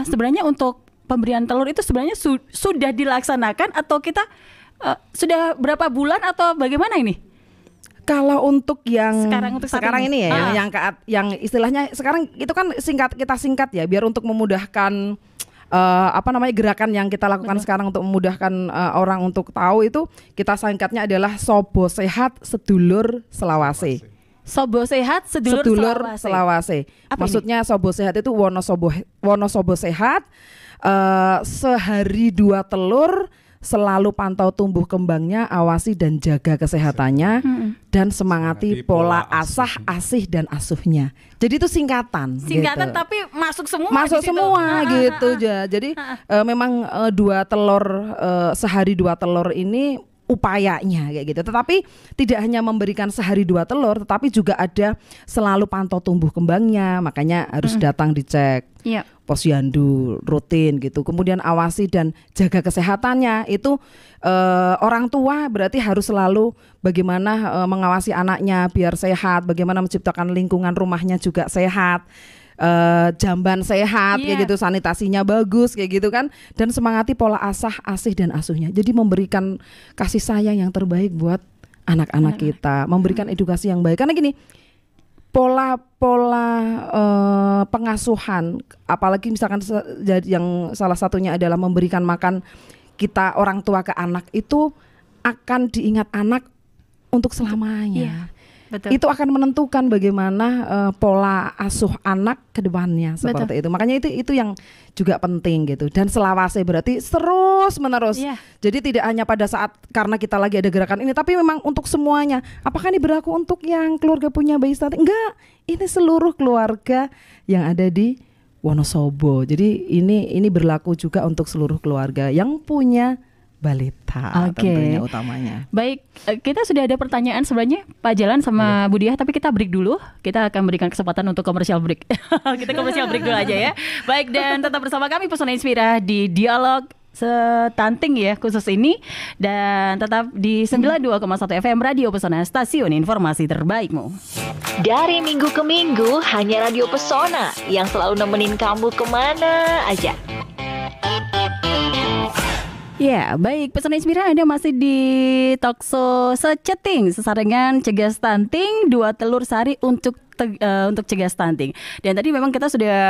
sebenarnya untuk pemberian telur itu sebenarnya sudah dilaksanakan atau kita sudah berapa bulan atau bagaimana ini? Kalau untuk yang sekarang ini ya, yang istilahnya sekarang itu kan kita singkat ya, biar untuk memudahkan gerakan yang kita lakukan sekarang untuk memudahkan orang untuk tahu, itu kita singkatnya adalah Sobo Sehat Sedulur Selawase. Sobo Sehat Sedulur Selawase. Maksudnya Sobo Sehat itu Wonosobo Sehat, sehari 2 telur, selalu pantau tumbuh kembangnya, awasi dan jaga kesehatannya, dan semangati pola asih dan asuhnya. Jadi itu singkatan gitu. Tapi masuk semua. Gitu aja. Jadi memang 2 telur, sehari 2 telur ini upayanya kayak gitu. Tetapi tidak hanya memberikan sehari 2 telur, tetapi juga ada selalu pantau tumbuh kembangnya, makanya harus datang dicek. Posyandu rutin gitu. Kemudian awasi dan jaga kesehatannya. Itu orang tua berarti harus selalu bagaimana mengawasi anaknya biar sehat, bagaimana menciptakan lingkungan rumahnya juga sehat. Jamban sehat kayak gitu, sanitasinya bagus kayak gitu kan, dan semangati pola asih dan asuhnya. Jadi memberikan kasih sayang yang terbaik buat anak-anak kita, memberikan edukasi yang baik. Karena gini, pola pengasuhan, apalagi misalkan yang salah satunya adalah memberikan makan kita orang tua ke anak, itu akan diingat anak untuk selamanya. Betul. Itu akan menentukan bagaimana pola asuh anak ke depannya seperti itu. Makanya itu yang juga penting gitu. Dan selawase berarti terus menerus. Jadi tidak hanya pada saat karena kita lagi ada gerakan ini, tapi memang untuk semuanya. Apakah ini berlaku untuk yang keluarga punya bayi stunting? Enggak. Ini seluruh keluarga yang ada di Wonosobo. Jadi ini berlaku juga untuk seluruh keluarga yang punya balita, tentunya utamanya. Baik, kita sudah ada pertanyaan sebenarnya Pak Jalan sama Bu Diah, tapi kita break dulu. Kita akan berikan kesempatan untuk komersial break. Kita komersial break dulu aja ya. Baik, dan tetap bersama kami Pesona Inspira di Dialog Stunting ya khusus ini, dan tetap di 92,1 FM Radio Pesona, stasiun informasi terbaikmu. Dari minggu ke minggu hanya Radio Pesona yang selalu nemenin kamu kemana aja. Ya, baik, Pesona Inspira, Anda masih di Talkshow Seceting, sesarengan cegah stunting, 2 telur sehari untuk cegah stunting. Dan tadi memang kita sudah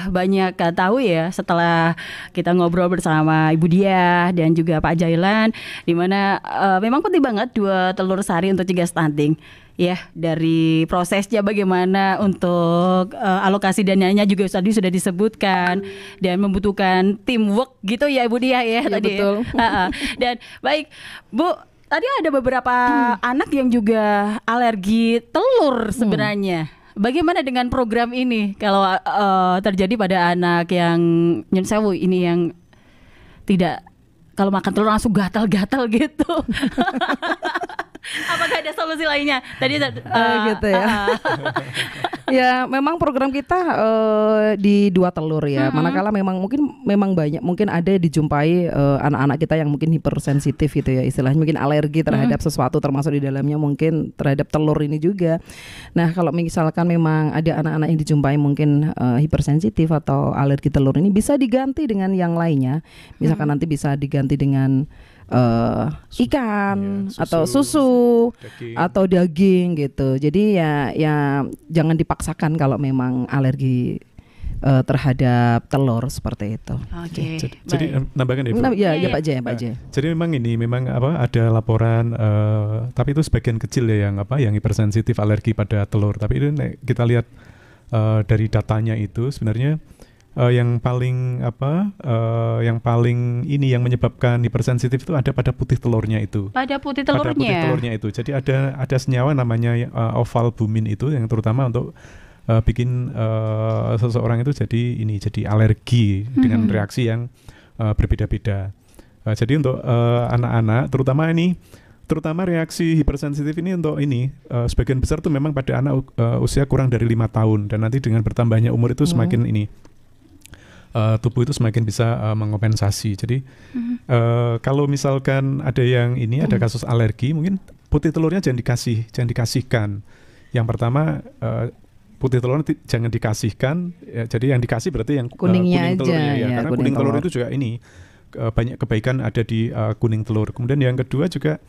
banyak tahu ya setelah kita ngobrol bersama Ibu Diah dan juga Pak Jailan, di mana memang penting banget 2 telur sehari untuk cegah stunting. Ya, dari prosesnya bagaimana untuk alokasi dananya juga tadi sudah disebutkan, dan membutuhkan teamwork gitu ya Ibu Diah ya tadi. Betul. Dan baik Bu, tadi ada beberapa anak yang juga alergi telur sebenarnya. Bagaimana dengan program ini kalau terjadi pada anak yang nyun sewu ini yang tidak, kalau makan telur langsung gatal-gatal gitu? Apakah ada solusi lainnya? Tadi gitu ya. Ya, memang program kita di 2 telur ya. Manakala memang banyak, mungkin ada dijumpai anak-anak kita yang mungkin hipersensitif gitu ya, istilahnya mungkin alergi terhadap sesuatu, termasuk di dalamnya mungkin terhadap telur ini juga. Nah, kalau misalkan memang ada anak-anak yang dijumpai mungkin hipersensitif atau alergi telur ini, bisa diganti dengan yang lainnya. Misalkan nanti bisa diganti dengan ikan, atau susu daging, atau daging gitu. Jadi ya jangan dipaksakan kalau memang alergi terhadap telur seperti itu. Jadi nambahkan ya, Pak J. Jadi memang ada laporan, tapi itu sebagian kecil ya yang hipersensitif alergi pada telur. Tapi itu kita lihat dari datanya itu sebenarnya yang paling yang menyebabkan hipersensitif itu ada pada putih telurnya itu. Pada putih telurnya itu. Jadi ada senyawa namanya ovalbumin itu yang terutama untuk bikin seseorang itu jadi alergi dengan reaksi yang berbeda-beda. Jadi untuk anak-anak terutama reaksi hipersensitif ini untuk sebagian besar tuh memang pada anak usia kurang dari 5 tahun, dan nanti dengan bertambahnya umur itu semakin tubuh itu semakin bisa mengompensasi. Jadi kalau misalkan ada yang ada kasus alergi, mungkin putih telurnya jangan dikasihkan. Yang pertama putih telurnya jangan dikasihkan. Ya, jadi yang dikasih berarti yang kuningnya kuning telurnya aja, ya, ya, karena kuning kuning telur telur. itu juga ini banyak kebaikan ada di kuning telur. Kemudian yang kedua juga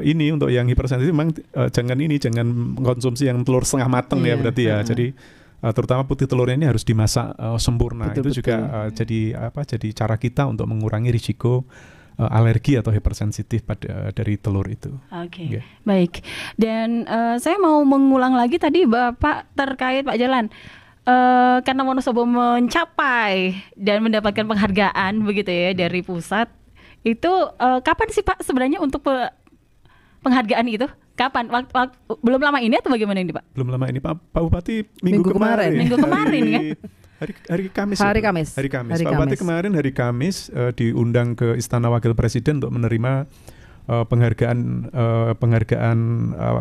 ini untuk yang hipersensitif memang jangan mengkonsumsi yang telur setengah matang ya berarti ya. Jadi terutama putih telurnya ini harus dimasak sempurna. Betul, itu juga jadi cara kita untuk mengurangi risiko alergi atau hipersensitif dari telur itu. Oke. Baik. Dan saya mau mengulang lagi tadi Bapak terkait Pak Jalan. Karena Wonosobo mencapai dan mendapatkan penghargaan begitu ya dari pusat. Itu kapan sih Pak sebenarnya untuk penghargaan itu? Kapan? Belum lama ini atau bagaimana ini Pak? Belum lama ini Pak Bupati minggu kemarin. Minggu kemarin kan? Hari Kamis. Hari Kamis. Pak Bupati kemarin hari Kamis diundang ke Istana Wakil Presiden untuk menerima penghargaan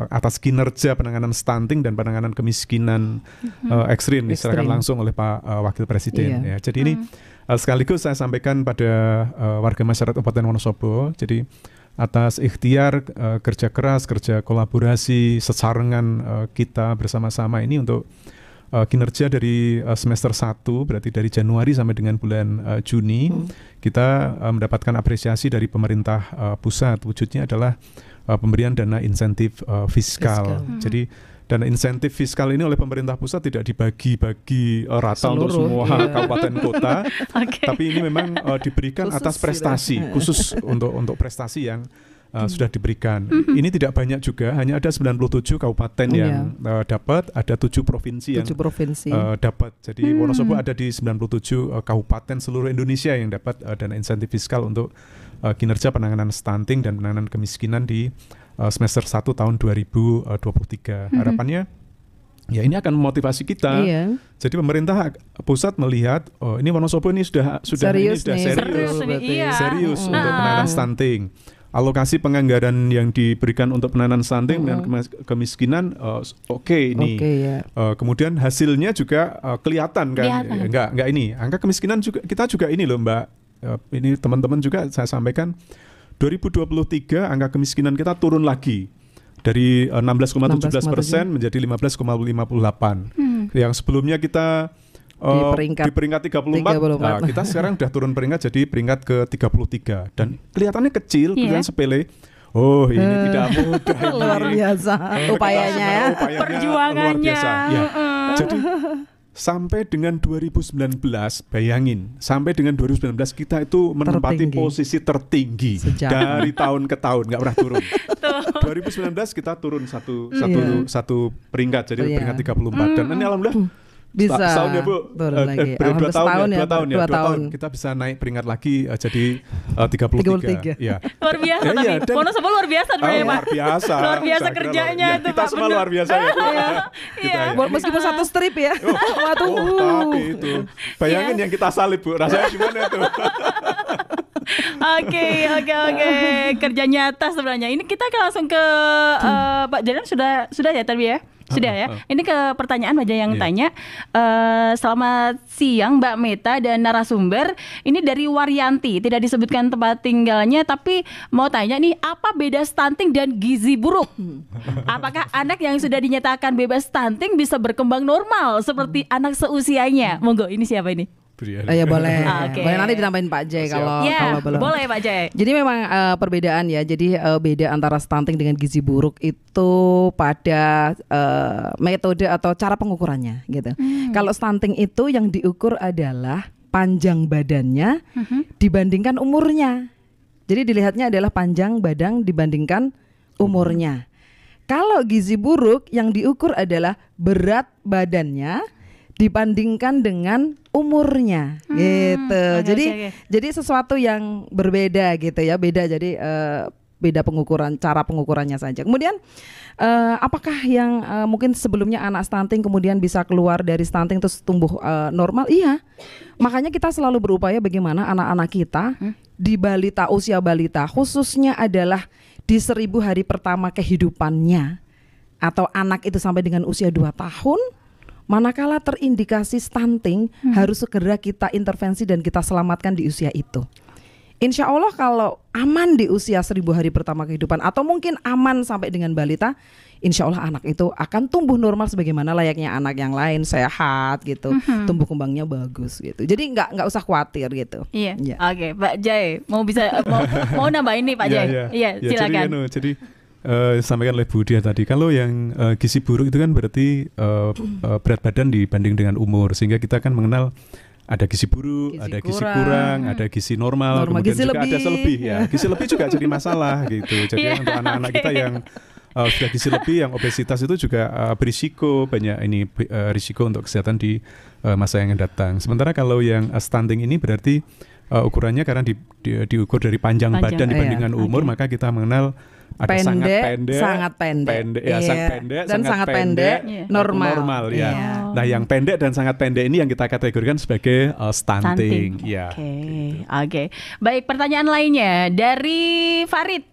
atas kinerja penanganan stunting dan penanganan kemiskinan ekstrim diserahkan langsung oleh Pak Wakil Presiden. Ya, jadi ini sekaligus saya sampaikan pada warga masyarakat Kabupaten Wonosobo. Jadi atas ikhtiar kerja keras, kerja kolaborasi, sesarengan kita bersama-sama ini untuk kinerja dari semester 1 berarti dari Januari sampai dengan bulan Juni kita mendapatkan apresiasi dari pemerintah pusat. Wujudnya adalah pemberian dana insentif fiskal. Jadi dana insentif fiskal ini oleh pemerintah pusat tidak dibagi-bagi rata untuk semua kabupaten kota, tapi ini memang diberikan khusus atas prestasi khusus untuk prestasi yang sudah diberikan. Ini tidak banyak juga, hanya ada 97 kabupaten yang dapat, ada 7 provinsi yang dapat. Jadi Wonosobo ada di 97 kabupaten seluruh Indonesia yang dapat dana insentif fiskal untuk kinerja penanganan stunting dan penanganan kemiskinan di semester 1 tahun 2023. Harapannya ya ini akan memotivasi kita. Jadi pemerintah pusat melihat ini Wonosobo ini sudah serius untuk penanganan stunting. Alokasi penganggaran yang diberikan untuk penanganan stunting dan kemiskinan ini. Kemudian hasilnya juga kelihatan kan. Enggak ini. Angka kemiskinan juga kita juga ini loh Mbak. Ini teman-teman juga saya sampaikan 2023 angka kemiskinan kita turun lagi dari 16,17% menjadi 15,58. Yang sebelumnya kita di peringkat 34. Kita sekarang sudah turun peringkat jadi peringkat ke 33 dan kelihatannya kecil, kelihatan sepele. Oh, ini tidak mudah ini. Luar biasa upayanya ya. Perjuangannya. Luar biasa. Ya. Jadi sampai dengan 2019, bayangin, sampai dengan 2019 kita itu menempati posisi tertinggi dari tahun ke tahun, nggak pernah turun. 2019 kita turun satu peringkat, jadi peringkat 34. Dan ini alhamdulillah bisa setahun ya Bu, dua tahun kita bisa naik peringkat lagi jadi 33. Ya. Luar biasa tapi Wonosobo luar biasa sebenarnya Pak. Luar biasa kerjanya itu Pak. Kita semua luar biasa ya. Meskipun satu strip ya. Tapi itu bayangin yang kita salib Bu, rasanya gimana tuh? Oke. Kerja nyata sebenarnya. Ini kita langsung ke Pak Jalan sudah ya tadi ya. Sudah ya. Ini ke pertanyaan aja yang tanya. Selamat siang Mbak Meta dan narasumber. Ini dari Waryanti, tidak disebutkan tempat tinggalnya, tapi mau tanya nih, apa beda stunting dan gizi buruk? Apakah anak yang sudah dinyatakan bebas stunting bisa berkembang normal seperti anak seusianya? Monggo, ini siapa ini? Ya boleh. Boleh nanti ditambahin Pak Jay kalau belum. Boleh Pak Jay. Jadi memang perbedaan ya. Jadi beda antara stunting dengan gizi buruk itu pada metode atau cara pengukurannya gitu. Kalau stunting itu yang diukur adalah panjang badannya dibandingkan umurnya. Jadi dilihatnya adalah panjang badan dibandingkan umurnya. Kalau gizi buruk yang diukur adalah berat badannya dibandingkan dengan umurnya gitu. Jadi sesuatu yang berbeda gitu ya, beda. Jadi beda pengukuran, cara pengukurannya saja. Kemudian apakah yang mungkin sebelumnya anak stunting kemudian bisa keluar dari stunting terus tumbuh normal? Iya. Makanya kita selalu berupaya bagaimana anak-anak kita di balita, usia balita khususnya adalah di 1000 hari pertama kehidupannya atau anak itu sampai dengan usia 2 tahun. Manakala terindikasi stunting harus segera kita intervensi dan kita selamatkan di usia itu. insya Allah kalau aman di usia 1000 hari pertama kehidupan atau mungkin aman sampai dengan balita, insya Allah anak itu akan tumbuh normal sebagaimana layaknya anak yang lain, sehat gitu, tumbuh kembangnya bagus gitu. Jadi nggak usah khawatir gitu. Iya. Ya. Oke, Pak Jai mau nambahin nih Pak Jai. Iya, silakan. Jadi sampaikan oleh Bu Dia tadi, kalau yang gizi buruk itu kan berarti berat badan dibanding dengan umur, sehingga kita kan mengenal ada gizi buruk, ada gizi kurang, ada gizi normal, kemudian gizi juga lebih. ada selebih ya. Gizi lebih juga jadi masalah gitu. Jadi untuk anak-anak kita yang sudah gizi lebih, yang obesitas itu juga berisiko banyak ini risiko untuk kesehatan di masa yang datang. Sementara kalau yang stunting ini berarti ukurannya karena diukur dari panjang badan dibandingkan umur, maka kita mengenal ada sangat pendek, dan sangat pendek, normal. Ya. Nah, yang pendek dan sangat pendek ini yang kita kategorikan sebagai stunting. Ya. Oke. Baik, pertanyaan lainnya dari Farid.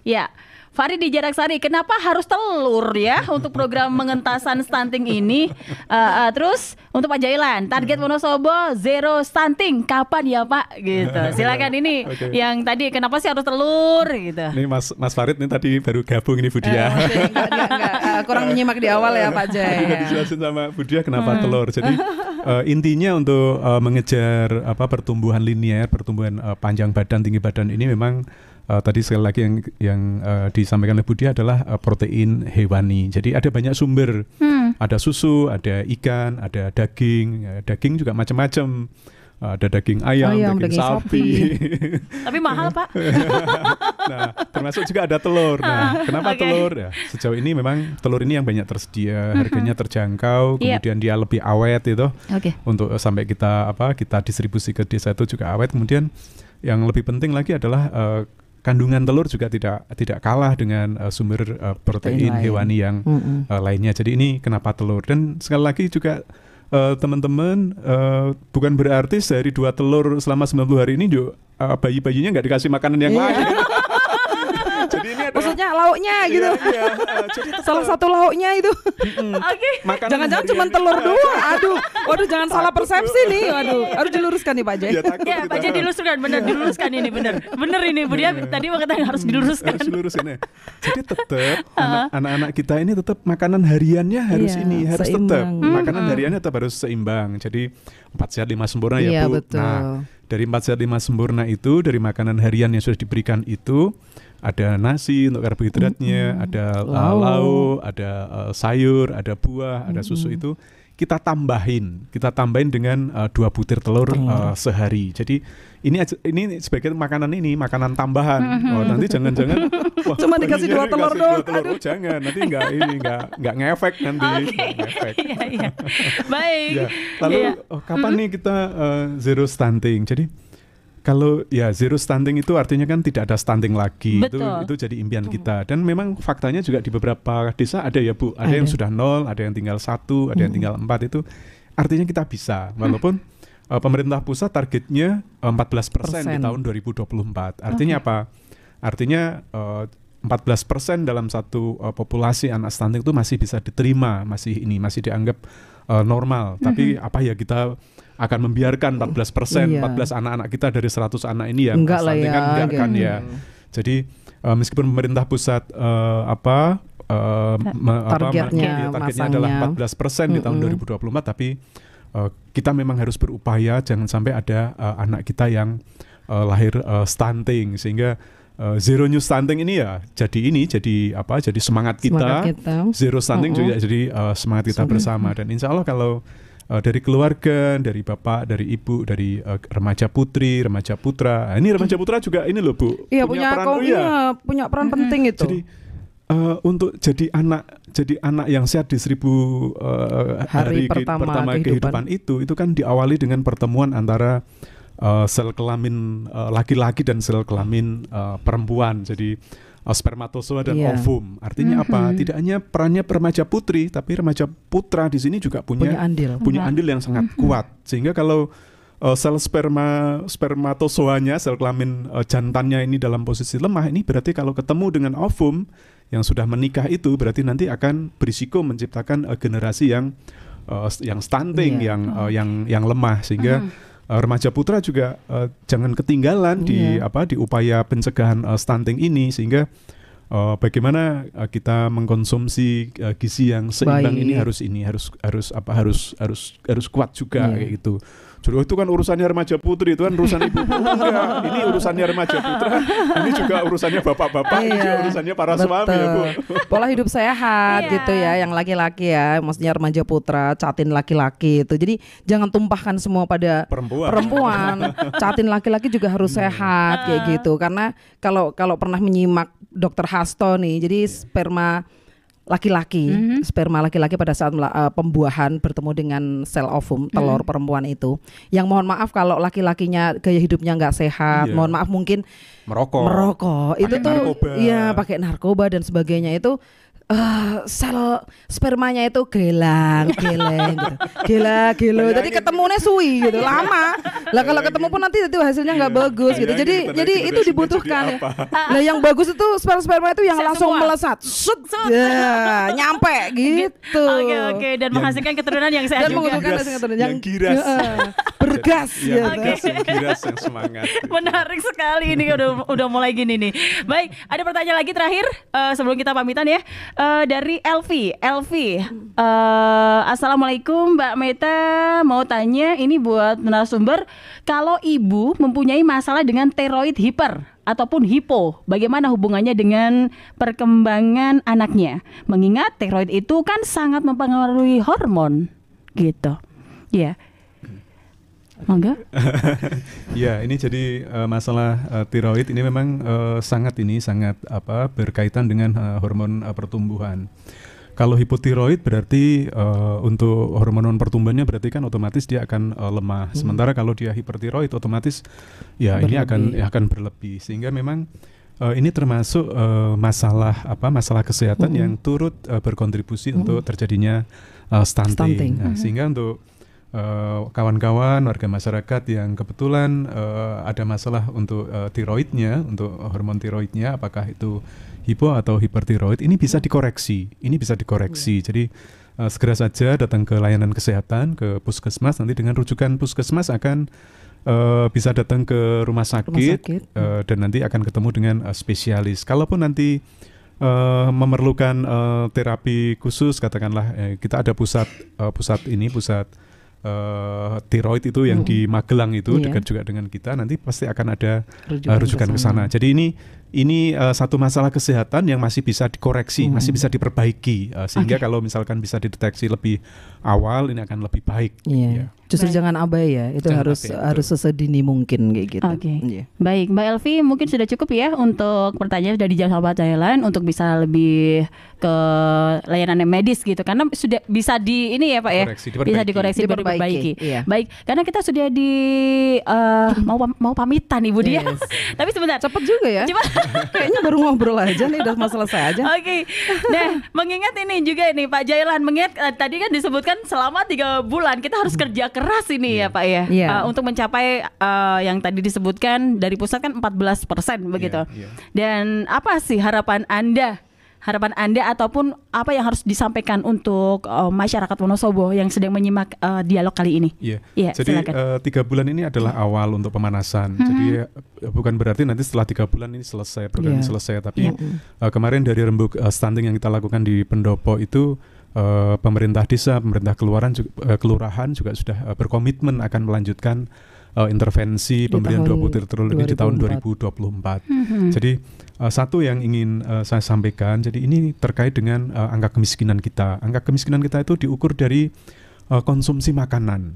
Ya. Farid di Jarak Sari, kenapa harus telur ya untuk program pengentasan stunting ini? Terus untuk Pak Jailan, target Wonosobo zero stunting kapan ya Pak? Gitu. Silakan ini yang tadi kenapa sih harus telur gitu? Ini Mas Farid ini tadi baru gabung ini Budia. Enggak, kurang menyimak di awal ya Pak Jai. Tadi dijelasin sama Budia kenapa telur. Jadi intinya untuk mengejar pertumbuhan linear, pertumbuhan panjang badan, tinggi badan ini memang tadi sekali lagi yang disampaikan oleh Budia adalah protein hewani. Jadi ada banyak sumber, ada susu, ada ikan, ada daging. Daging juga macam-macam. Ada daging ayam, daging sapi. Tapi mahal Pak. Nah, termasuk juga ada telur. Nah, kenapa telur? Ya, sejauh ini memang telur ini yang banyak tersedia, harganya terjangkau, kemudian dia lebih awet itu. Untuk sampai kita distribusi ke desa itu juga awet. Kemudian yang lebih penting lagi adalah kandungan telur juga tidak kalah dengan sumber protein hewani yang lainnya. Jadi ini kenapa telur. Dan sekali lagi juga teman-teman, bukan berarti sehari 2 telur selama 90 hari ini bayi-bayinya nggak dikasih makanan yang lain. Jadi ini adalah, maksudnya lauknya gitu. Jadi salah satu lauknya itu. Jangan-jangan cuma telur doang. Waduh, jangan salah persepsi nih. Waduh, harus diluruskan nih Pak Jai. Ya, Pak Jai diluruskan, diluruskan ini benar ini Bu Dia tadi mau kata harus diluruskan. Harus diluruskan ya. Jadi tetap anak-anak kita ini tetap makanan hariannya harus harus tetap makanan hariannya tetap harus seimbang. Jadi 4 sehat 5 sempurna ya Bu. Betul. Nah, dari 4 sehat 5 sempurna itu, dari makanan harian yang sudah diberikan itu, ada nasi untuk karbohidratnya, ada lauk, ada sayur, ada buah, ada susu, itu kita tambahin dengan 2 butir telur sehari. Jadi ini sebagai makanan tambahan. Nanti jangan-jangan cuma dikasih 2 telur doang. Oh, jangan, nanti nggak ngefek nanti. Ngefek. Iya. Baik. Ya. Lalu kapan nih kita zero stunting? Jadi kalau zero stunting itu artinya kan tidak ada stunting lagi. Itu jadi impian kita. Dan memang faktanya juga di beberapa desa ada ya Bu, ada yang sudah 0, ada yang tinggal 1, ada yang tinggal 4. Itu artinya kita bisa, walaupun pemerintah pusat targetnya 14% di tahun 2024. Artinya apa? Artinya 14% dalam satu populasi anak stunting itu masih bisa diterima, masih dianggap normal. Tapi apa ya, kita akan membiarkan 14% 14 anak-anak kita dari 100 anak ini yang stunting kan enggak kan ya. Jadi meskipun pemerintah pusat targetnya adalah 14% di tahun 2024, tapi kita memang harus berupaya jangan sampai ada anak kita yang lahir stunting, sehingga zero new stunting ini jadi semangat kita. Zero stunting juga jadi semangat kita bersama. Dan insya Allah kalau dari keluarga, dari bapak, dari ibu, dari remaja putri, remaja putra. Ini remaja putra juga ini loh Bu. Iya, punya peran penting itu. Jadi untuk jadi anak yang sehat di 1000 hari pertama kehidupan itu kan diawali dengan pertemuan antara sel kelamin laki-laki dan sel kelamin perempuan. Jadi spermatozoa dan ovum. Artinya apa? Tidak hanya perannya remaja putri, tapi remaja putra di sini juga punya andil yang sangat kuat. Sehingga kalau sel spermatozoanya, sel kelamin jantannya ini dalam posisi lemah, ini berarti kalau ketemu dengan ovum yang sudah menikah itu berarti nanti akan berisiko menciptakan generasi yang stunting, yang lemah, sehingga remaja putra juga jangan ketinggalan di upaya pencegahan stunting ini, sehingga bagaimana kita mengkonsumsi gizi yang seimbang ini harus kuat juga kayak gitu. Jadi itu kan urusannya remaja putri, itu kan urusan ibu. Enggak, ini urusannya remaja putra, ini juga urusannya bapak-bapak, ini juga urusannya para suami ya Bu. Pola hidup sehat gitu ya, yang laki-laki ya, maksudnya remaja putra, catin laki-laki itu. Jadi jangan tumpahkan semua pada perempuan. Catin laki-laki juga harus sehat kayak gitu. Karena kalau pernah menyimak Dr. Hasto nih, jadi sperma laki-laki pada saat pembuahan bertemu dengan sel ovum telur perempuan itu, yang mohon maaf kalau laki-lakinya gaya hidupnya nggak sehat, mohon maaf mungkin merokok itu tuh pakai narkoba dan sebagainya, itu sel spermanya itu geleng gitu. Gelo. Jadi ketemunya suwi gitu, lama. Lah kalau ketemu pun nanti itu hasilnya nggak bagus gitu. Jadi itu dibutuhkan. Nah yang bagus itu sperma itu yang langsung melesat. Nyampe gitu. Oke, dan menghasilkan keturunan yang sehat juga. Yang giras. Bergas gitu. Yang giras, yang semangat. Menarik sekali ini udah mulai gini nih. Baik, ada pertanyaan lagi terakhir sebelum kita pamitan ya. Dari Elvi, Assalamualaikum Mbak Meta, mau tanya ini buat narasumber, kalau ibu mempunyai masalah dengan tiroid hiper ataupun hipo, bagaimana hubungannya dengan perkembangan anaknya? Mengingat tiroid itu kan sangat mempengaruhi hormon, gitu. Ya. Mangga? Ya, ini jadi masalah tiroid ini memang sangat berkaitan dengan hormon pertumbuhan. Kalau hipotiroid berarti untuk hormon pertumbuhannya berarti kan otomatis dia akan lemah. Sementara kalau dia hipertiroid otomatis ini akan berlebih. Sehingga memang ini termasuk masalah kesehatan yang turut berkontribusi untuk terjadinya stunting. Nah, sehingga untuk kawan-kawan warga masyarakat yang kebetulan ada masalah untuk tiroidnya, untuk hormon tiroidnya, apakah itu hipo atau hipertiroid, ini bisa dikoreksi. Jadi segera saja datang ke layanan kesehatan, ke puskesmas. Nanti dengan rujukan puskesmas akan bisa datang ke rumah sakit. Dan nanti akan ketemu dengan spesialis. Kalaupun nanti memerlukan terapi khusus, katakanlah kita ada pusat tiroid itu yang di Magelang itu dekat juga dengan kita, nanti pasti akan ada rujukan ke sana. Jadi ini satu masalah kesehatan yang masih bisa dikoreksi, masih bisa diperbaiki, sehingga kalau misalkan bisa dideteksi lebih awal ini akan lebih baik. Ya. Justru jangan abai ya, itu harus sesedini mungkin kayak gitu. Baik, Mbak Elvi, mungkin sudah cukup ya untuk pertanyaan sudah dijawab sahabat Thailand untuk bisa lebih ke layanan medis gitu, karena sudah bisa bisa dikoreksi, diperbaiki. Baik, karena kita sudah mau pamitan Ibu Dia. Tapi sebentar, cepet juga ya. Kayaknya baru ngobrol aja nih, udah selesai aja. Oke. Nah, mengingat ini juga nih Pak Jailan, mengingat tadi kan disebutkan selama 3 bulan kita harus kerja keras ini ya Pak ya, untuk mencapai yang tadi disebutkan dari pusat kan 14% begitu. Dan apa sih harapan Anda ataupun apa yang harus disampaikan untuk masyarakat Wonosobo yang sedang menyimak dialog kali ini? Jadi 3 bulan ini adalah awal untuk pemanasan. Jadi bukan berarti nanti setelah 3 bulan ini selesai, program ini selesai. Tapi kemarin dari rembuk stunting yang kita lakukan di Pendopo itu, pemerintah desa, pemerintah kelurahan juga sudah berkomitmen akan melanjutkan intervensi pemberian 2 butir telur ini di tahun 2024. Jadi satu yang ingin saya sampaikan, jadi ini terkait dengan angka kemiskinan kita. Angka kemiskinan kita itu diukur dari konsumsi makanan.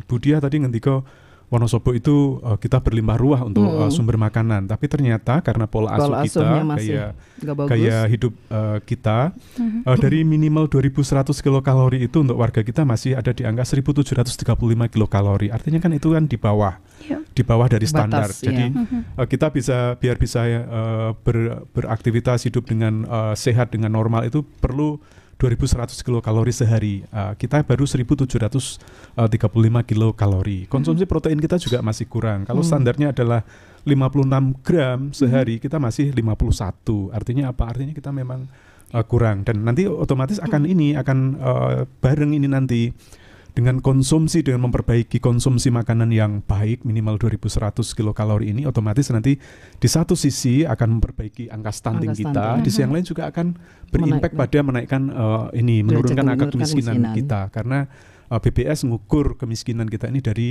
Bu Dia tadi ngendiko Wonosobo itu kita berlimpah ruah untuk sumber makanan, tapi ternyata karena pola asuh kita, gaya hidup kita, dari minimal 2.100 kilokalori itu untuk warga kita masih ada di angka 1.735 kilokalori. Artinya kan itu kan di bawah dari standar. Batas, jadi kita biar bisa beraktivitas hidup dengan sehat dengan normal itu perlu 2.100 kilokalori sehari. Kita baru 1.735 kilokalori. Konsumsi protein kita juga masih kurang. Kalau standarnya adalah 56 gram sehari, kita masih 51. Artinya apa? Artinya kita memang kurang. Dan nanti otomatis akan bareng ini nanti dengan memperbaiki konsumsi makanan yang baik minimal 2100 kilokalori ini, otomatis nanti di satu sisi akan memperbaiki angka stunting kita, di sisi yang lain juga akan berimpact pada menaikkan menurunkan angka kemiskinan kita, karena BPS ngukur kemiskinan kita ini dari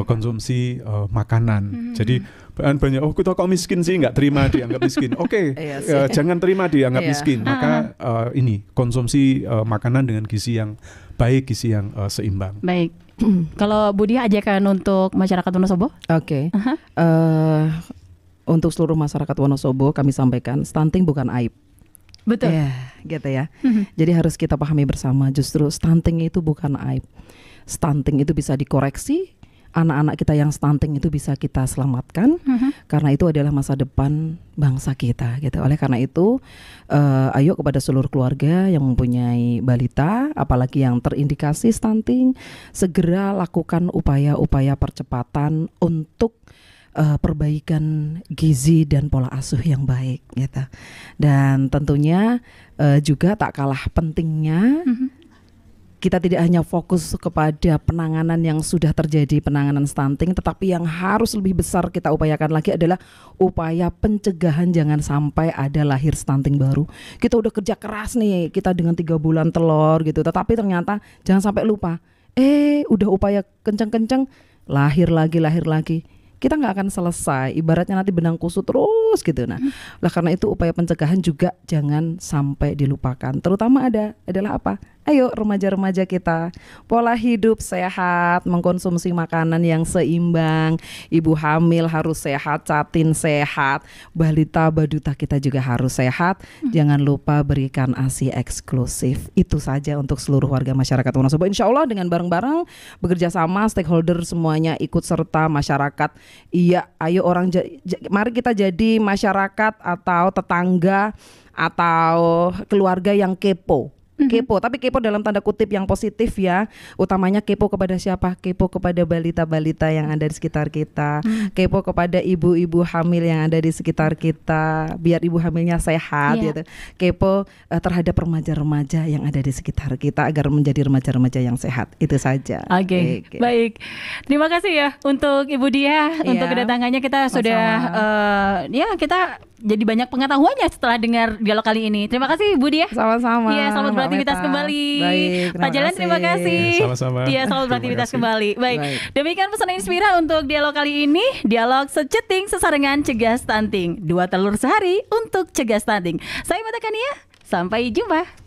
konsumsi makanan. Jadi banyak kita kok miskin sih, nggak terima dianggap miskin. Oke, jangan terima dianggap miskin. Maka ini konsumsi makanan dengan gizi yang baik, gizi yang seimbang. Baik. Kalau Bu Diah ajakan untuk masyarakat Wonosobo? Oke. Untuk seluruh masyarakat Wonosobo kami sampaikan, stunting bukan aib. Betul. Ya, gitu ya. Jadi harus kita pahami bersama, justru stunting itu bukan aib. Stunting itu bisa dikoreksi. Anak-anak kita yang stunting itu bisa kita selamatkan, karena itu adalah masa depan bangsa kita gitu. Oleh karena itu ayo kepada seluruh keluarga yang mempunyai balita, apalagi yang terindikasi stunting, segera lakukan upaya-upaya percepatan untuk perbaikan gizi dan pola asuh yang baik gitu. Dan tentunya juga tak kalah pentingnya kita tidak hanya fokus kepada penanganan yang sudah terjadi, penanganan stunting, tetapi yang harus lebih besar kita upayakan lagi adalah upaya pencegahan jangan sampai ada lahir stunting baru. Kita udah kerja keras nih, kita dengan 3 bulan telur gitu, tetapi ternyata jangan sampai lupa, udah upaya kenceng-kenceng, lahir lagi. Kita nggak akan selesai, ibaratnya nanti benang kusut terus gitu. Nah, karena itu upaya pencegahan juga jangan sampai dilupakan. Terutama adalah apa? Ayo remaja-remaja kita, pola hidup sehat, mengkonsumsi makanan yang seimbang, ibu hamil harus sehat, catin sehat, balita baduta kita juga harus sehat. Jangan lupa berikan ASI eksklusif. Itu saja untuk seluruh warga masyarakat Wonosobo. Insya Allah dengan bareng-bareng bekerja sama, stakeholder semuanya ikut serta, masyarakat. Iya, ayo mari kita jadi masyarakat atau tetangga atau keluarga yang kepo, tapi kepo dalam tanda kutip yang positif ya. Utamanya kepo kepada siapa? Kepo kepada balita-balita yang ada di sekitar kita, kepo kepada ibu-ibu hamil yang ada di sekitar kita, biar ibu hamilnya sehat gitu. Kepo terhadap remaja-remaja yang ada di sekitar kita agar menjadi remaja-remaja yang sehat. Itu saja. Oke. Baik. Terima kasih ya untuk Ibu Diah untuk kedatangannya. Kita sudah kita jadi banyak pengetahuannya setelah dengar dialog kali ini. Terima kasih Bu Diah. Sama-sama. Iya, selamat beraktivitas kembali. Baik, Pak Jalan terima kasih. Sama-sama. Iya, selamat beraktivitas kembali. Baik. Demikian pesan Inspira untuk dialog kali ini. Dialog seceting sesarengan cegah stunting. 2 telur sehari untuk cegah stunting. Saya Mata Kania. Sampai jumpa.